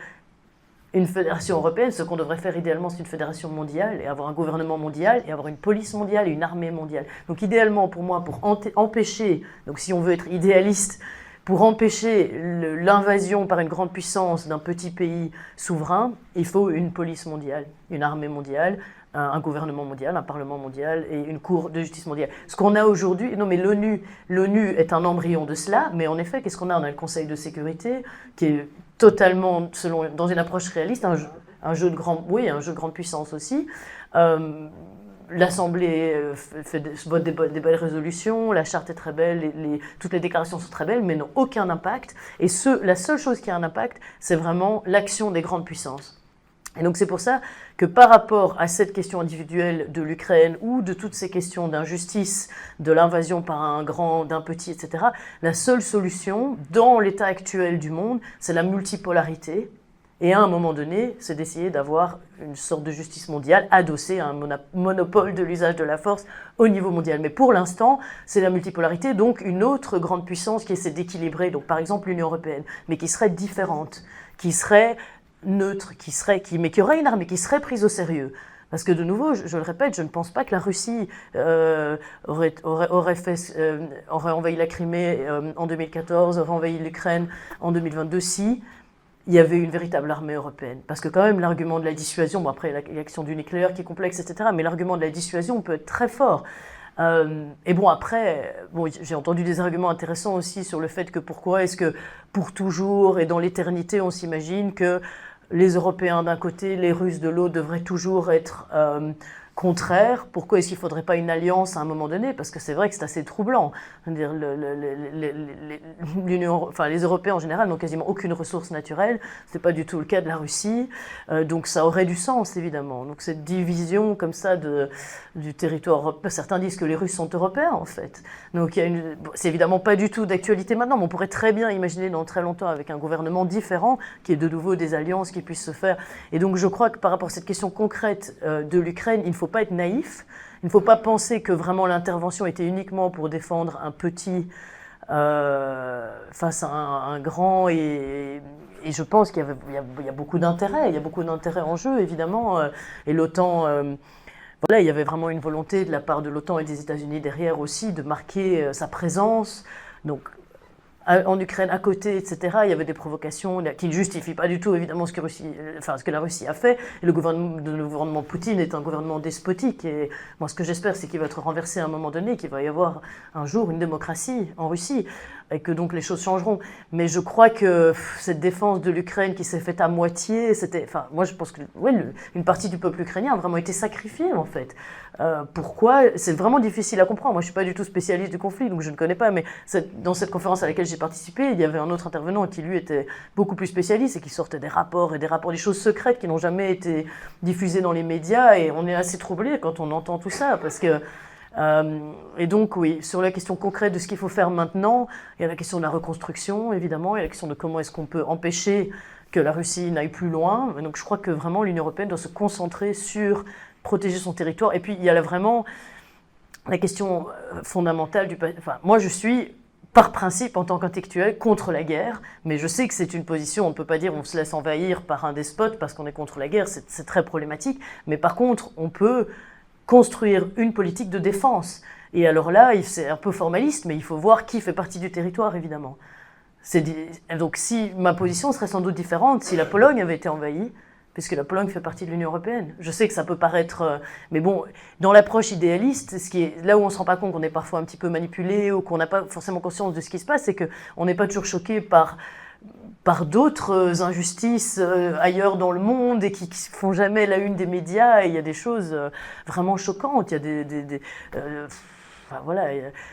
une fédération européenne, ce qu'on devrait faire idéalement, c'est une fédération mondiale et avoir un gouvernement mondial et avoir une police mondiale et une armée mondiale. Donc idéalement pour moi, pour empêcher, donc si on veut être idéaliste, pour empêcher l'invasion par une grande puissance d'un petit pays souverain, il faut une police mondiale, une armée mondiale, un gouvernement mondial, un parlement mondial et une cour de justice mondiale. Ce qu'on a aujourd'hui, non mais l'ONU est un embryon de cela, mais en effet, qu'est-ce qu'on a ? On a le Conseil de sécurité qui est totalement, dans une approche réaliste, un jeu de grande puissance aussi. L'Assemblée vote des belles résolutions, la charte est très belle, toutes les déclarations sont très belles, mais n'ont aucun impact. Et la seule chose qui a un impact, c'est vraiment l'action des grandes puissances. Et donc c'est pour ça que par rapport à cette question individuelle de l'Ukraine ou de toutes ces questions d'injustice, de l'invasion par un grand, d'un petit, etc., la seule solution dans l'état actuel du monde, c'est la multipolarité. Et à un moment donné, c'est d'essayer d'avoir une sorte de justice mondiale adossée à un monopole de l'usage de la force au niveau mondial. Mais pour l'instant, c'est la multipolarité, donc une autre grande puissance qui essaie d'équilibrer, donc par exemple l'Union européenne, mais qui serait différente, qui serait neutre, mais qui aurait une armée, qui serait prise au sérieux. Parce que de nouveau, je le répète, je ne pense pas que la Russie aurait envahi la Crimée en 2014, aurait envahi l'Ukraine en 2022 si il y avait une véritable armée européenne. Parce que quand même, l'argument de la dissuasion, bon après il y a l'action du nucléaire qui est complexe, etc., mais l'argument de la dissuasion peut être très fort. Et bon, après, j'ai entendu des arguments intéressants aussi sur le fait que pourquoi est-ce que pour toujours et dans l'éternité, on s'imagine que les Européens d'un côté, les Russes de l'autre devraient toujours être contraires. Pourquoi est-ce qu'il ne faudrait pas une alliance à un moment donné ? Parce que c'est vrai que c'est assez troublant. C'est-à-dire les Européens en général n'ont quasiment aucune ressource naturelle. Ce n'est pas du tout le cas de la Russie. Donc ça aurait du sens, évidemment. Donc cette division comme ça du territoire européen, certains disent que les Russes sont européens, en fait. Donc c'est évidemment pas du tout d'actualité maintenant, mais on pourrait très bien imaginer dans très longtemps avec un gouvernement différent, qui est de nouveau des alliances qui puissent se faire. Et donc je crois que par rapport à cette question concrète de l'Ukraine, il ne faut pas être naïf. Il ne faut pas penser que vraiment l'intervention était uniquement pour défendre un petit face à un grand. Et je pense qu'il y a beaucoup d'intérêt. Il y a beaucoup d'intérêt en jeu, évidemment. Et l'OTAN, voilà, il y avait vraiment une volonté de la part de l'OTAN et des États-Unis derrière aussi de marquer sa présence. Donc, en Ukraine, à côté, etc., il y avait des provocations qui ne justifient pas du tout, évidemment, ce que la Russie a fait. Et le gouvernement Poutine est un gouvernement despotique. Et moi, ce que j'espère, c'est qu'il va être renversé à un moment donné, qu'il va y avoir un jour une démocratie en Russie, et que donc les choses changeront. Mais je crois que cette défense de l'Ukraine qui s'est faite à moitié, moi, je pense que une partie du peuple ukrainien a vraiment été sacrifiée, en fait. Pourquoi ? C'est vraiment difficile à comprendre. Moi, je ne suis pas du tout spécialiste du conflit, donc je ne connais pas. Mais dans cette conférence à laquelle j'ai participé, il y avait un autre intervenant qui, lui, était beaucoup plus spécialiste et qui sortait des rapports, des choses secrètes qui n'ont jamais été diffusées dans les médias. Et on est assez troublé quand on entend tout ça, parce que... et donc, oui, sur la question concrète de ce qu'il faut faire maintenant, il y a la question de la reconstruction, évidemment, il y a la question de comment est-ce qu'on peut empêcher que la Russie n'aille plus loin. Donc, je crois que vraiment l'Union européenne doit se concentrer sur protéger son territoire. Et puis, il y a vraiment la question fondamentale moi, je suis, par principe, en tant qu'intellectuel, contre la guerre, mais je sais que c'est une position, on ne peut pas dire on se laisse envahir par un despote parce qu'on est contre la guerre, c'est très problématique. Mais par contre, on peut construire une politique de défense. Et alors là, c'est un peu formaliste, mais il faut voir qui fait partie du territoire, évidemment. Donc si ma position serait sans doute différente si la Pologne avait été envahie, puisque la Pologne fait partie de l'Union européenne. Je sais que ça peut paraître... mais bon, dans l'approche idéaliste, là où on ne se rend pas compte qu'on est parfois un petit peu manipulé ou qu'on n'a pas forcément conscience de ce qui se passe, c'est qu'on n'est pas toujours choqué par par d'autres injustices ailleurs dans le monde et qui ne font jamais la une des médias. Et il y a des choses vraiment choquantes. Il y a enfin, voilà,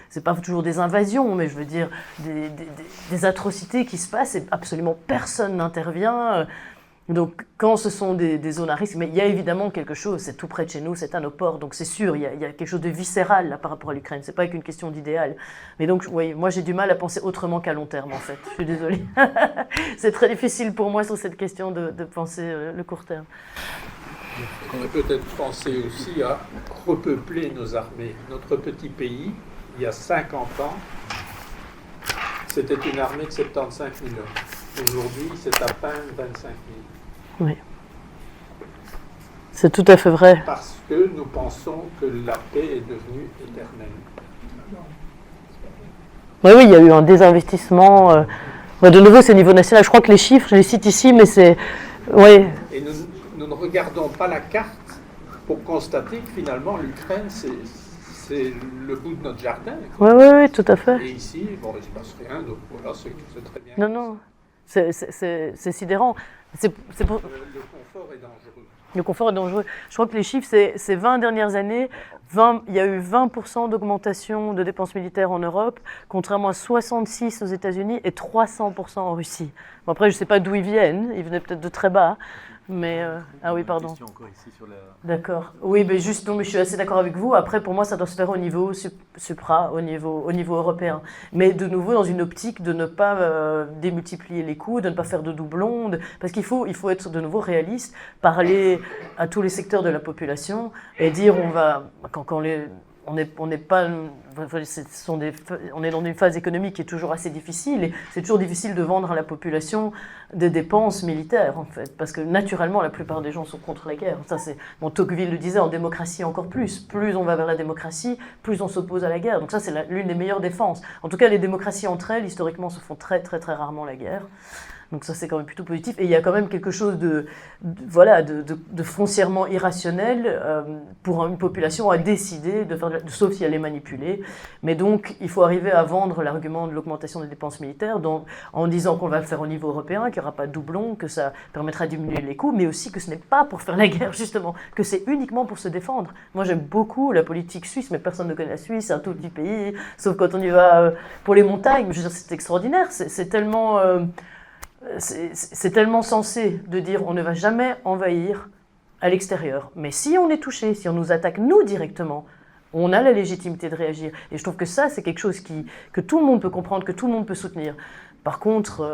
c'est pas toujours des invasions, mais je veux dire des atrocités qui se passent et absolument personne n'intervient. Donc, quand ce sont des zones à risque, mais il y a évidemment quelque chose, c'est tout près de chez nous, c'est à nos ports, donc c'est sûr, il y a quelque chose de viscéral là, par rapport à l'Ukraine, c'est pas qu'une question d'idéal. Mais donc, oui, moi j'ai du mal à penser autrement qu'à long terme en fait, je suis désolée. C'est très difficile pour moi sur cette question de penser le court terme. On a peut-être pensé aussi à repeupler nos armées. Notre petit pays, il y a 50 ans, c'était une armée de 75 000 hommes. Aujourd'hui, c'est à peine 25 000. Oui. C'est tout à fait vrai. Parce que nous pensons que la paix est devenue éternelle. Oui, il y a eu un désinvestissement. De nouveau, c'est au niveau national. Je crois que les chiffres, je les cite ici, mais c'est... Oui. Et nous ne regardons pas la carte pour constater que finalement, l'Ukraine, c'est le bout de notre jardin. Oui, tout à fait. Et ici, bon, il ne se passe rien, donc voilà, c'est très bien. Non. C'est sidérant. Le confort est dangereux. Le confort est dangereux. Je crois que les chiffres, c'est 20 dernières années, il y a eu 20% d'augmentation de dépenses militaires en Europe, contrairement à 66% aux États-Unis et 300% en Russie. Bon, après, je ne sais pas d'où ils viennent, ils venaient peut-être de très bas. Mais ah oui, pardon. D'accord. Oui, mais juste, non, mais je suis assez d'accord avec vous. Après, pour moi, ça doit se faire au niveau supra, au niveau européen. Mais de nouveau, dans une optique de ne pas démultiplier les coûts, de ne pas faire de doublons, parce qu'il faut être de nouveau réaliste, parler à tous les secteurs de la population et dire on est dans une phase économique qui est toujours assez difficile et c'est toujours difficile de vendre à la population des dépenses militaires en fait, parce que naturellement la plupart des gens sont contre la guerre. Ça c'est, Tocqueville le disait, en démocratie encore plus on va vers la démocratie, plus on s'oppose à la guerre. Donc ça c'est l'une des meilleures défenses. En tout cas les démocraties entre elles historiquement se font très très très rarement la guerre. Donc ça, c'est quand même plutôt positif. Et il y a quand même quelque chose de foncièrement irrationnel pour une population à décider de faire, sauf si elle est manipulée. Mais donc, il faut arriver à vendre l'argument de l'augmentation des dépenses militaires en disant qu'on va le faire au niveau européen, qu'il n'y aura pas de doublons, que ça permettra de diminuer les coûts, mais aussi que ce n'est pas pour faire la guerre, justement, que c'est uniquement pour se défendre. Moi, j'aime beaucoup la politique suisse, mais personne ne connaît la Suisse, c'est un tout petit pays, sauf quand on y va pour les montagnes. Je veux dire, c'est extraordinaire, c'est tellement... C'est tellement sensé de dire on ne va jamais envahir à l'extérieur. Mais si on est touché, si on nous attaque nous directement, on a la légitimité de réagir. Et je trouve que ça, c'est quelque chose que tout le monde peut comprendre, que tout le monde peut soutenir. Par contre,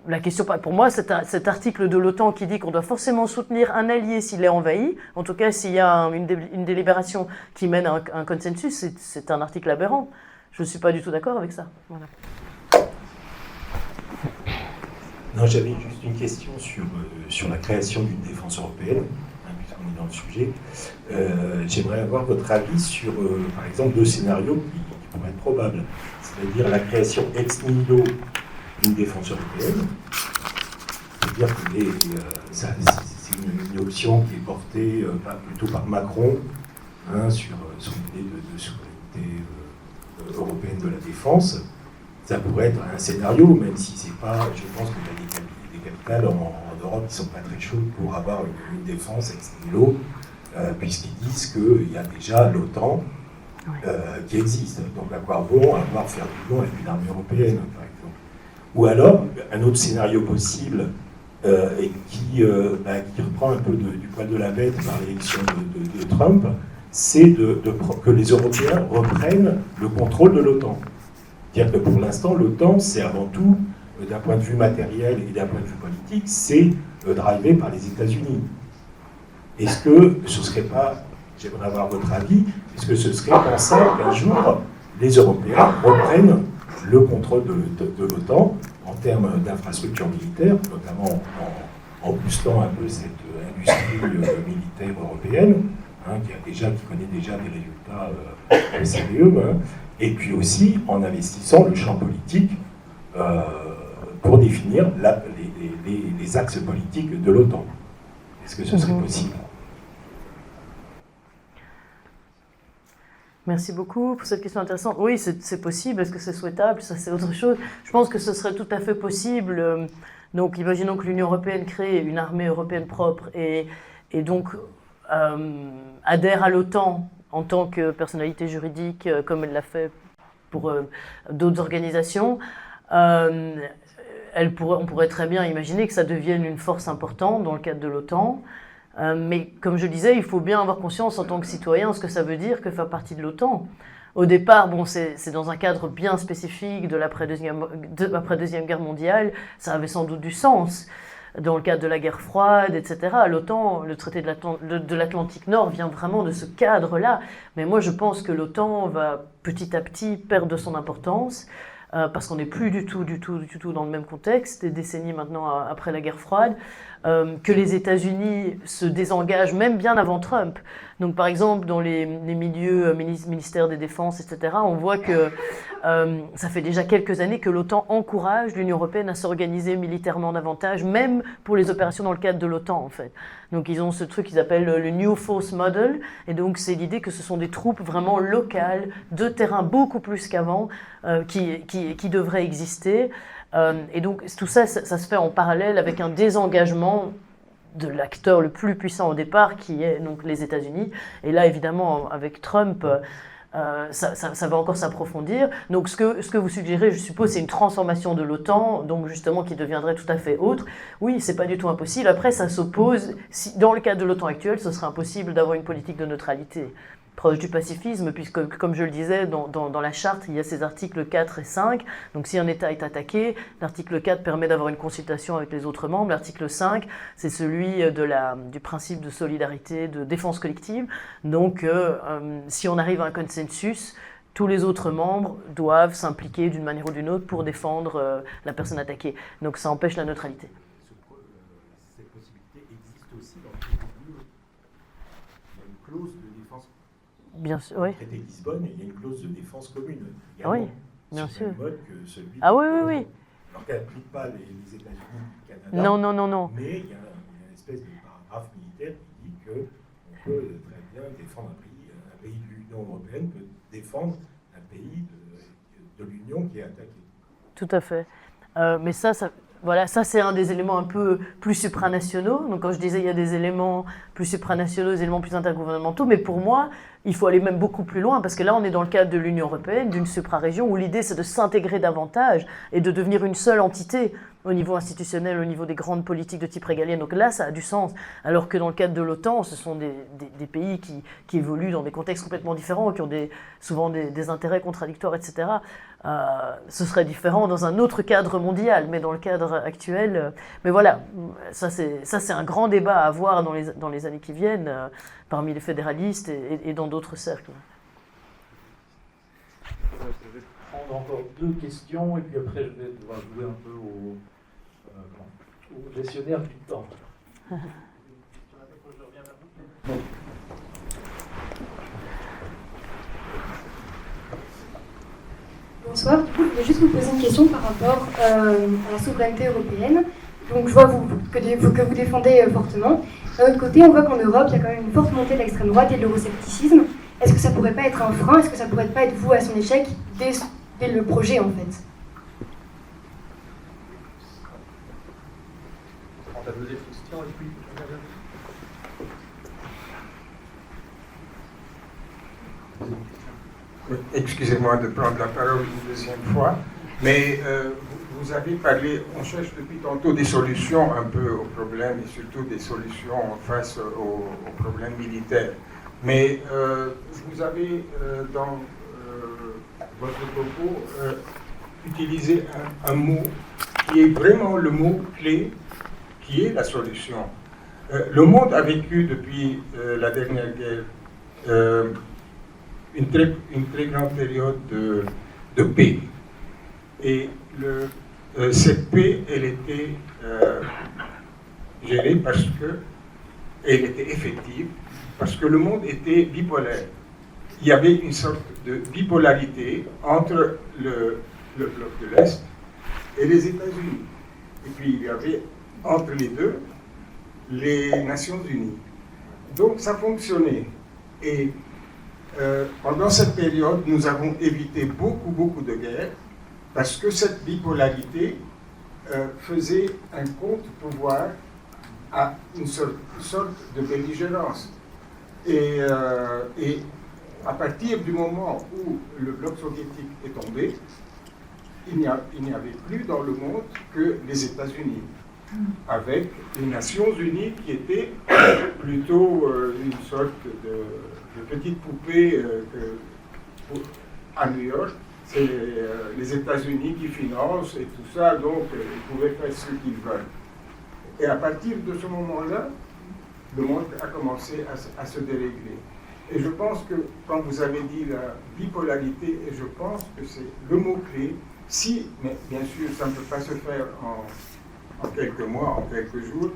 la question, pour moi, cet article de l'OTAN qui dit qu'on doit forcément soutenir un allié s'il est envahi, en tout cas s'il y a une délibération qui mène à un consensus, c'est un article aberrant. Je ne suis pas du tout d'accord avec ça. Voilà. Non, j'avais juste une question sur la création d'une défense européenne, puisqu'on est dans le sujet. J'aimerais avoir votre avis sur, par exemple, 2 scénarios qui pourraient être probables. C'est-à-dire la création ex nihilo d'une défense européenne. C'est-à-dire que c'est une option qui est portée plutôt par Macron sur son idée de souveraineté européenne de la défense. Ça pourrait être un scénario, même si c'est pas, je pense qu'il y a des capitales en Europe qui ne sont pas très chaudes pour avoir une défense ex nihilo, puisqu'ils disent qu'il y a déjà l'OTAN qui existe. Donc à quoi bon avoir faire du long avec une armée européenne, par exemple. Ou alors, un autre scénario possible, et qui reprend un peu du poil de la bête par l'élection de Trump, c'est que les Européens reprennent le contrôle de l'OTAN. C'est-à-dire que pour l'instant, l'OTAN, c'est avant tout, d'un point de vue matériel et d'un point de vue politique, c'est drivé par les États-Unis. Est-ce que ce ne serait pas, j'aimerais avoir votre avis, est-ce que ce serait pensable qu'un jour, les Européens reprennent le contrôle de l'OTAN en termes d'infrastructures militaires, notamment en boostant un peu cette industrie militaire européenne, qui connaît déjà des résultats sérieux, et puis aussi en investissant le champ politique pour définir les axes politiques de l'OTAN. Est-ce que ce serait possible ? Merci beaucoup pour cette question intéressante. Oui, c'est possible. Est-ce que c'est souhaitable? Ça, c'est autre chose. Je pense que ce serait tout à fait possible. Donc, imaginons que l'Union européenne crée une armée européenne propre et donc adhère à l'OTAN en tant que personnalité juridique, comme elle l'a fait pour d'autres organisations. On pourrait très bien imaginer que ça devienne une force importante dans le cadre de l'OTAN. Mais comme je disais, il faut bien avoir conscience en tant que citoyen ce que ça veut dire que faire partie de l'OTAN. Au départ, bon, c'est dans un cadre bien spécifique de l'après-deuxième guerre mondiale, ça avait sans doute du sens. Dans le cadre de la guerre froide, etc. L'OTAN, le traité de l'Atlantique Nord vient vraiment de ce cadre-là. Mais moi, je pense que l'OTAN va petit à petit perdre de son importance parce qu'on n'est plus du tout dans le même contexte, des décennies maintenant après la guerre froide, que les États-Unis se désengagent même bien avant Trump. Donc par exemple, dans les milieux ministères des Défenses, etc., on voit que ça fait déjà quelques années que l'OTAN encourage l'Union européenne à s'organiser militairement davantage, même pour les opérations dans le cadre de l'OTAN, en fait. Donc ils ont ce truc qu'ils appellent le New Force Model, et donc c'est l'idée que ce sont des troupes vraiment locales, de terrain beaucoup plus qu'avant, qui devraient exister. Et donc tout ça se fait en parallèle avec un désengagement de l'acteur le plus puissant au départ, qui est donc les États-Unis. Et là, évidemment, avec Trump, ça va encore s'approfondir. Donc ce que vous suggérez, je suppose, c'est une transformation de l'OTAN, donc justement qui deviendrait tout à fait autre. Oui, c'est pas du tout impossible. Après, ça s'oppose. Si, dans le cadre de l'OTAN actuel, ce serait impossible d'avoir une politique de neutralité proche du pacifisme, puisque, comme je le disais, dans la charte, il y a ces articles 4 et 5. Donc si un État est attaqué, l'article 4 permet d'avoir une consultation avec les autres membres. L'article 5, c'est celui du principe de solidarité, de défense collective. Donc si on arrive à un consensus, tous les autres membres doivent s'impliquer d'une manière ou d'une autre pour défendre la personne attaquée. Donc ça empêche la neutralité. Cette possibilité existe aussi dans le traité de l'Union. Il y a une clause de défense. Bien sûr, oui. Dans le traité de Lisbonne, il y a une clause de défense commune. Oui, bien sûr. Sur le même mode que celui Ah oui. Alors qu'elle n'applique pas les États-Unis, le Canada. Non. Mais il y a une espèce de paragraphe militaire qui dit qu'on peut très bien défendre un pays de l'Union européenne peut défendre un pays de l'Union qui est attaqué. Tout à fait. Mais ça c'est un des éléments un peu plus supranationaux. Donc quand je disais il y a des éléments plus supranationaux, des éléments plus intergouvernementaux, mais pour moi, il faut aller même beaucoup plus loin, parce que là on est dans le cadre de l'Union européenne, d'une suprarégion, où l'idée c'est de s'intégrer davantage et de devenir une seule entité au niveau institutionnel, au niveau des grandes politiques de type régalien. Donc là, ça a du sens. Alors que dans le cadre de l'OTAN, ce sont des pays qui évoluent dans des contextes complètement différents, qui ont souvent des intérêts contradictoires, etc. Ce serait différent dans un autre cadre mondial, mais dans le cadre actuel... mais voilà, ça c'est un grand débat à avoir dans les années qui viennent, parmi les fédéralistes et dans d'autres cercles. Je vais prendre encore 2 questions, et puis après je vais devoir jouer un peu au gestionnaire du temps. Bonsoir, du coup, je voulais juste vous poser une question par rapport à la souveraineté européenne. Donc je vois que vous défendez fortement. D'un autre côté, on voit qu'en Europe, il y a quand même une forte montée de l'extrême droite et de l'euroscepticisme. Est-ce que ça pourrait pas être un frein? Est-ce que ça pourrait pas être voué à son échec dès le projet, en fait? La deuxième question, et puis... Excusez-moi de prendre la parole une deuxième fois, mais vous avez parlé, on cherche depuis tantôt des solutions un peu aux problèmes, et surtout des solutions face aux problèmes militaires. Mais vous avez, dans votre propos, utilisé un mot qui est vraiment le mot clé, qui est la solution. Le monde a vécu depuis la dernière guerre une très grande période de paix. Et cette paix, elle était gérée parce qu'elle était effective, parce que le monde était bipolaire. Il y avait une sorte de bipolarité entre le bloc de l'Est et les États-Unis. Et puis il y avait entre les deux les Nations Unies. Donc ça fonctionnait. Et pendant cette période, nous avons évité beaucoup de guerres parce que cette bipolarité faisait un contre-pouvoir à une sorte de belligérance. Et à partir du moment où le bloc soviétique est tombé, il n'y avait plus dans le monde que les États-Unis, avec les Nations Unies qui étaient plutôt une sorte de petite poupée à New York. C'est les États-Unis qui financent et tout ça, donc ils pouvaient faire ce qu'ils veulent. Et à partir de ce moment-là, le monde a commencé à se dérégler. Et je pense que, quand vous avez dit la bipolarité, et je pense que c'est le mot-clé, si, mais bien sûr, ça ne peut pas se faire en quelques mois, en quelques jours,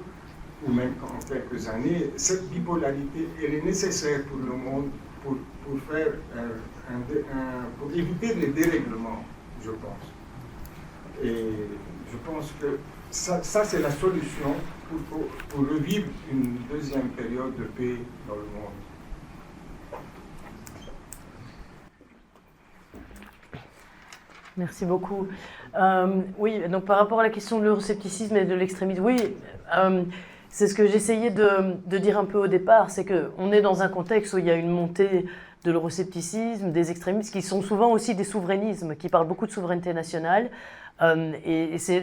ou même en quelques années, cette bipolarité, elle est nécessaire pour le monde, pour faire pour éviter les dérèglements, je pense. Et je pense que ça c'est la solution pour revivre une deuxième période de paix dans le monde. Merci beaucoup. Oui, donc par rapport à la question de l'euroscepticisme et de l'extrémisme, oui, c'est ce que j'essayais de dire un peu au départ, c'est qu'on est dans un contexte où il y a une montée de l'euroscepticisme, des extrémistes qui sont souvent aussi des souverainismes, qui parlent beaucoup de souveraineté nationale. Et c'est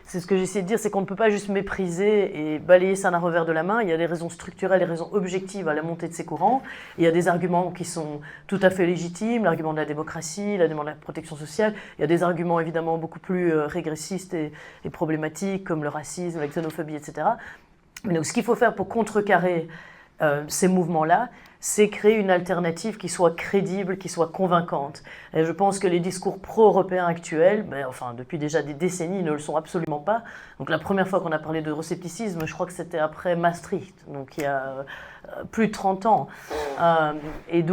ce que j'essaie de dire, c'est qu'on ne peut pas juste mépriser et balayer ça d'un revers de la main. Il y a des raisons structurelles, des raisons objectives à la montée de ces courants. Il y a des arguments qui sont tout à fait légitimes, l'argument de la démocratie, l'argument de la protection sociale. Il y a des arguments évidemment beaucoup plus régressistes et problématiques, comme le racisme, la xénophobie, etc. Mais donc ce qu'il faut faire pour contrecarrer ces mouvements-là, c'est créer une alternative qui soit crédible, qui soit convaincante. Et je pense que les discours pro-européens actuels, enfin depuis déjà des décennies, ne le sont absolument pas. Donc la première fois qu'on a parlé d'euroscepticisme, je crois que c'était après Maastricht, donc il y a plus de 30 ans. Et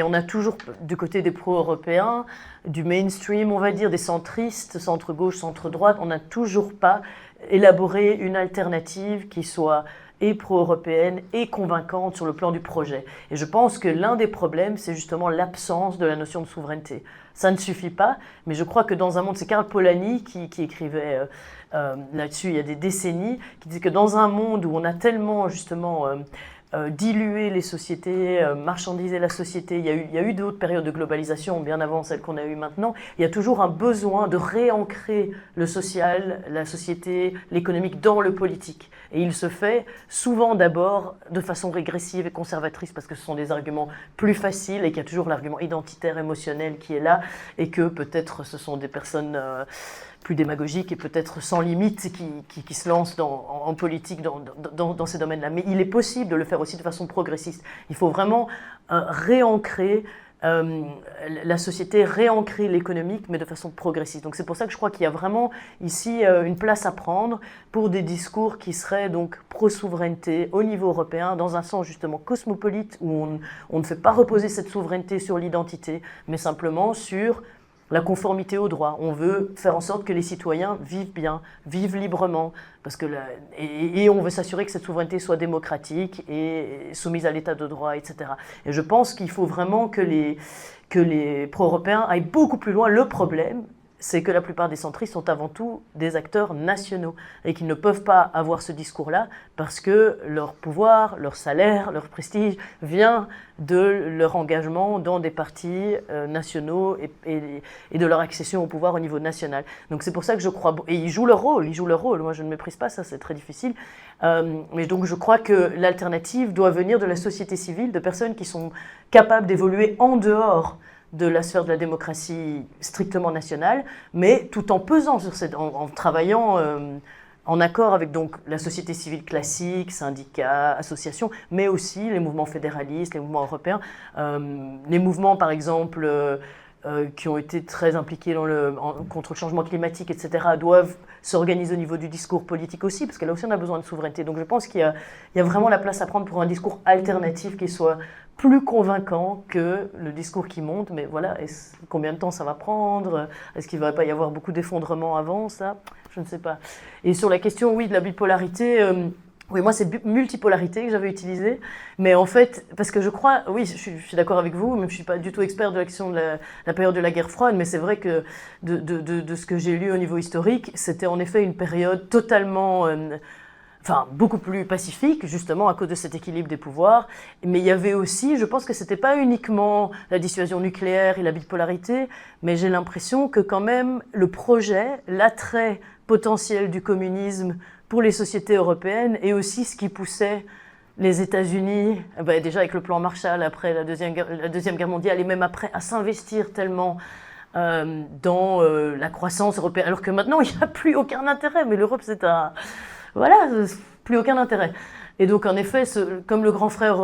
on a toujours, du côté des pro-européens, du mainstream, on va dire, des centristes, centre-gauche, centre-droite, on n'a toujours pas élaboré une alternative qui soit et pro-européenne et convaincante sur le plan du projet. Et je pense que l'un des problèmes, c'est justement l'absence de la notion de souveraineté. Ça ne suffit pas, mais je crois que dans un monde, c'est Karl Polanyi qui écrivait là-dessus il y a des décennies, qui disait que dans un monde où on a tellement justement dilué les sociétés, marchandisé la société, il y a eu d'autres périodes de globalisation bien avant celle qu'on a eue maintenant, il y a toujours un besoin de réancrer le social, la société, l'économique dans le politique. Et il se fait souvent d'abord de façon régressive et conservatrice parce que ce sont des arguments plus faciles et qu'il y a toujours l'argument identitaire, émotionnel qui est là et que peut-être ce sont des personnes plus démagogiques et peut-être sans limite qui se lancent en politique dans ces domaines-là. Mais il est possible de le faire aussi de façon progressiste. Il faut vraiment réancrer la société, réancrer l'économique, mais de façon progressiste. Donc c'est pour ça que je crois qu'il y a vraiment ici une place à prendre pour des discours qui seraient donc pro-souveraineté au niveau européen, dans un sens justement cosmopolite, où on ne fait pas reposer cette souveraineté sur l'identité, mais simplement sur la conformité au droit. On veut faire en sorte que les citoyens vivent bien, vivent librement, parce que et on veut s'assurer que cette souveraineté soit démocratique et soumise à l'état de droit, etc. Et je pense qu'il faut vraiment que les pro-européens aillent beaucoup plus loin. Le problème, c'est que la plupart des centristes sont avant tout des acteurs nationaux et qu'ils ne peuvent pas avoir ce discours-là parce que leur pouvoir, leur salaire, leur prestige vient de leur engagement dans des partis nationaux et de leur accession au pouvoir au niveau national. Donc c'est pour ça que je crois... Et ils jouent leur rôle. Moi je ne méprise pas ça, c'est très difficile. Mais donc je crois que l'alternative doit venir de la société civile, de personnes qui sont capables d'évoluer en dehors de la sphère de la démocratie strictement nationale, mais tout en pesant sur en travaillant en accord avec donc la société civile classique, syndicats, associations, mais aussi les mouvements fédéralistes, les mouvements européens, les mouvements par exemple qui ont été très impliqués contre le changement climatique, etc., doivent s'organiser au niveau du discours politique aussi, parce que là aussi on a besoin de souveraineté. Donc je pense qu'il y a vraiment la place à prendre pour un discours alternatif qui soit plus convaincant que le discours qui monte, mais voilà, combien de temps ça va prendre? Est-ce qu'il ne va pas y avoir beaucoup d'effondrements avant ça? Je ne sais pas. Et sur la question, oui, de la bipolarité, Oui, moi, c'est multipolarité que j'avais utilisé. Mais en fait, parce que je crois, oui, je suis d'accord avec vous, même je ne suis pas du tout expert de la question de la période de la guerre froide, mais c'est vrai que de ce que j'ai lu au niveau historique, c'était en effet une période totalement, beaucoup plus pacifique, justement à cause de cet équilibre des pouvoirs. Mais il y avait aussi, je pense que ce n'était pas uniquement la dissuasion nucléaire et la bipolarité, mais j'ai l'impression que quand même le projet, l'attrait potentiel du communisme pour les sociétés européennes et aussi ce qui poussait les États-Unis, déjà avec le plan Marshall après la Deuxième Guerre mondiale et même après, à s'investir tellement dans la croissance européenne, alors que maintenant il n'y a plus aucun intérêt, mais l'Europe c'est un... Voilà, plus aucun intérêt. Et donc en effet, comme le grand frère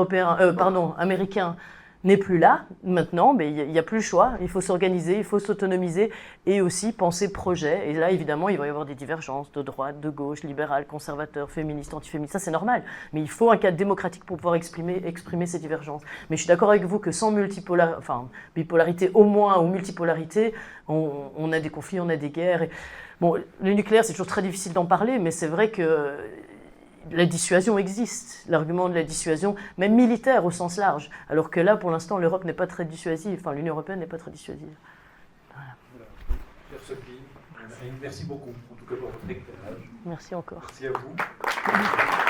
américain n'est plus là, maintenant, mais il n'y a plus le choix, il faut s'organiser, il faut s'autonomiser et aussi penser projet. Et là, évidemment, il va y avoir des divergences de droite, de gauche, libéral, conservateur, féministe, antiféministe, ça c'est normal. Mais il faut un cadre démocratique pour pouvoir exprimer ces divergences. Mais je suis d'accord avec vous que sans bipolarité au moins, ou multipolarité, on a des conflits, on a des guerres. Et, bon, le nucléaire, c'est toujours très difficile d'en parler, mais c'est vrai que la dissuasion existe, l'argument de la dissuasion, même militaire au sens large, alors que là, pour l'instant, l'Europe n'est pas très dissuasive, l'Union européenne n'est pas très dissuasive. Voilà. Merci beaucoup, en tout cas pour votre éclairage. Merci encore. Merci à vous.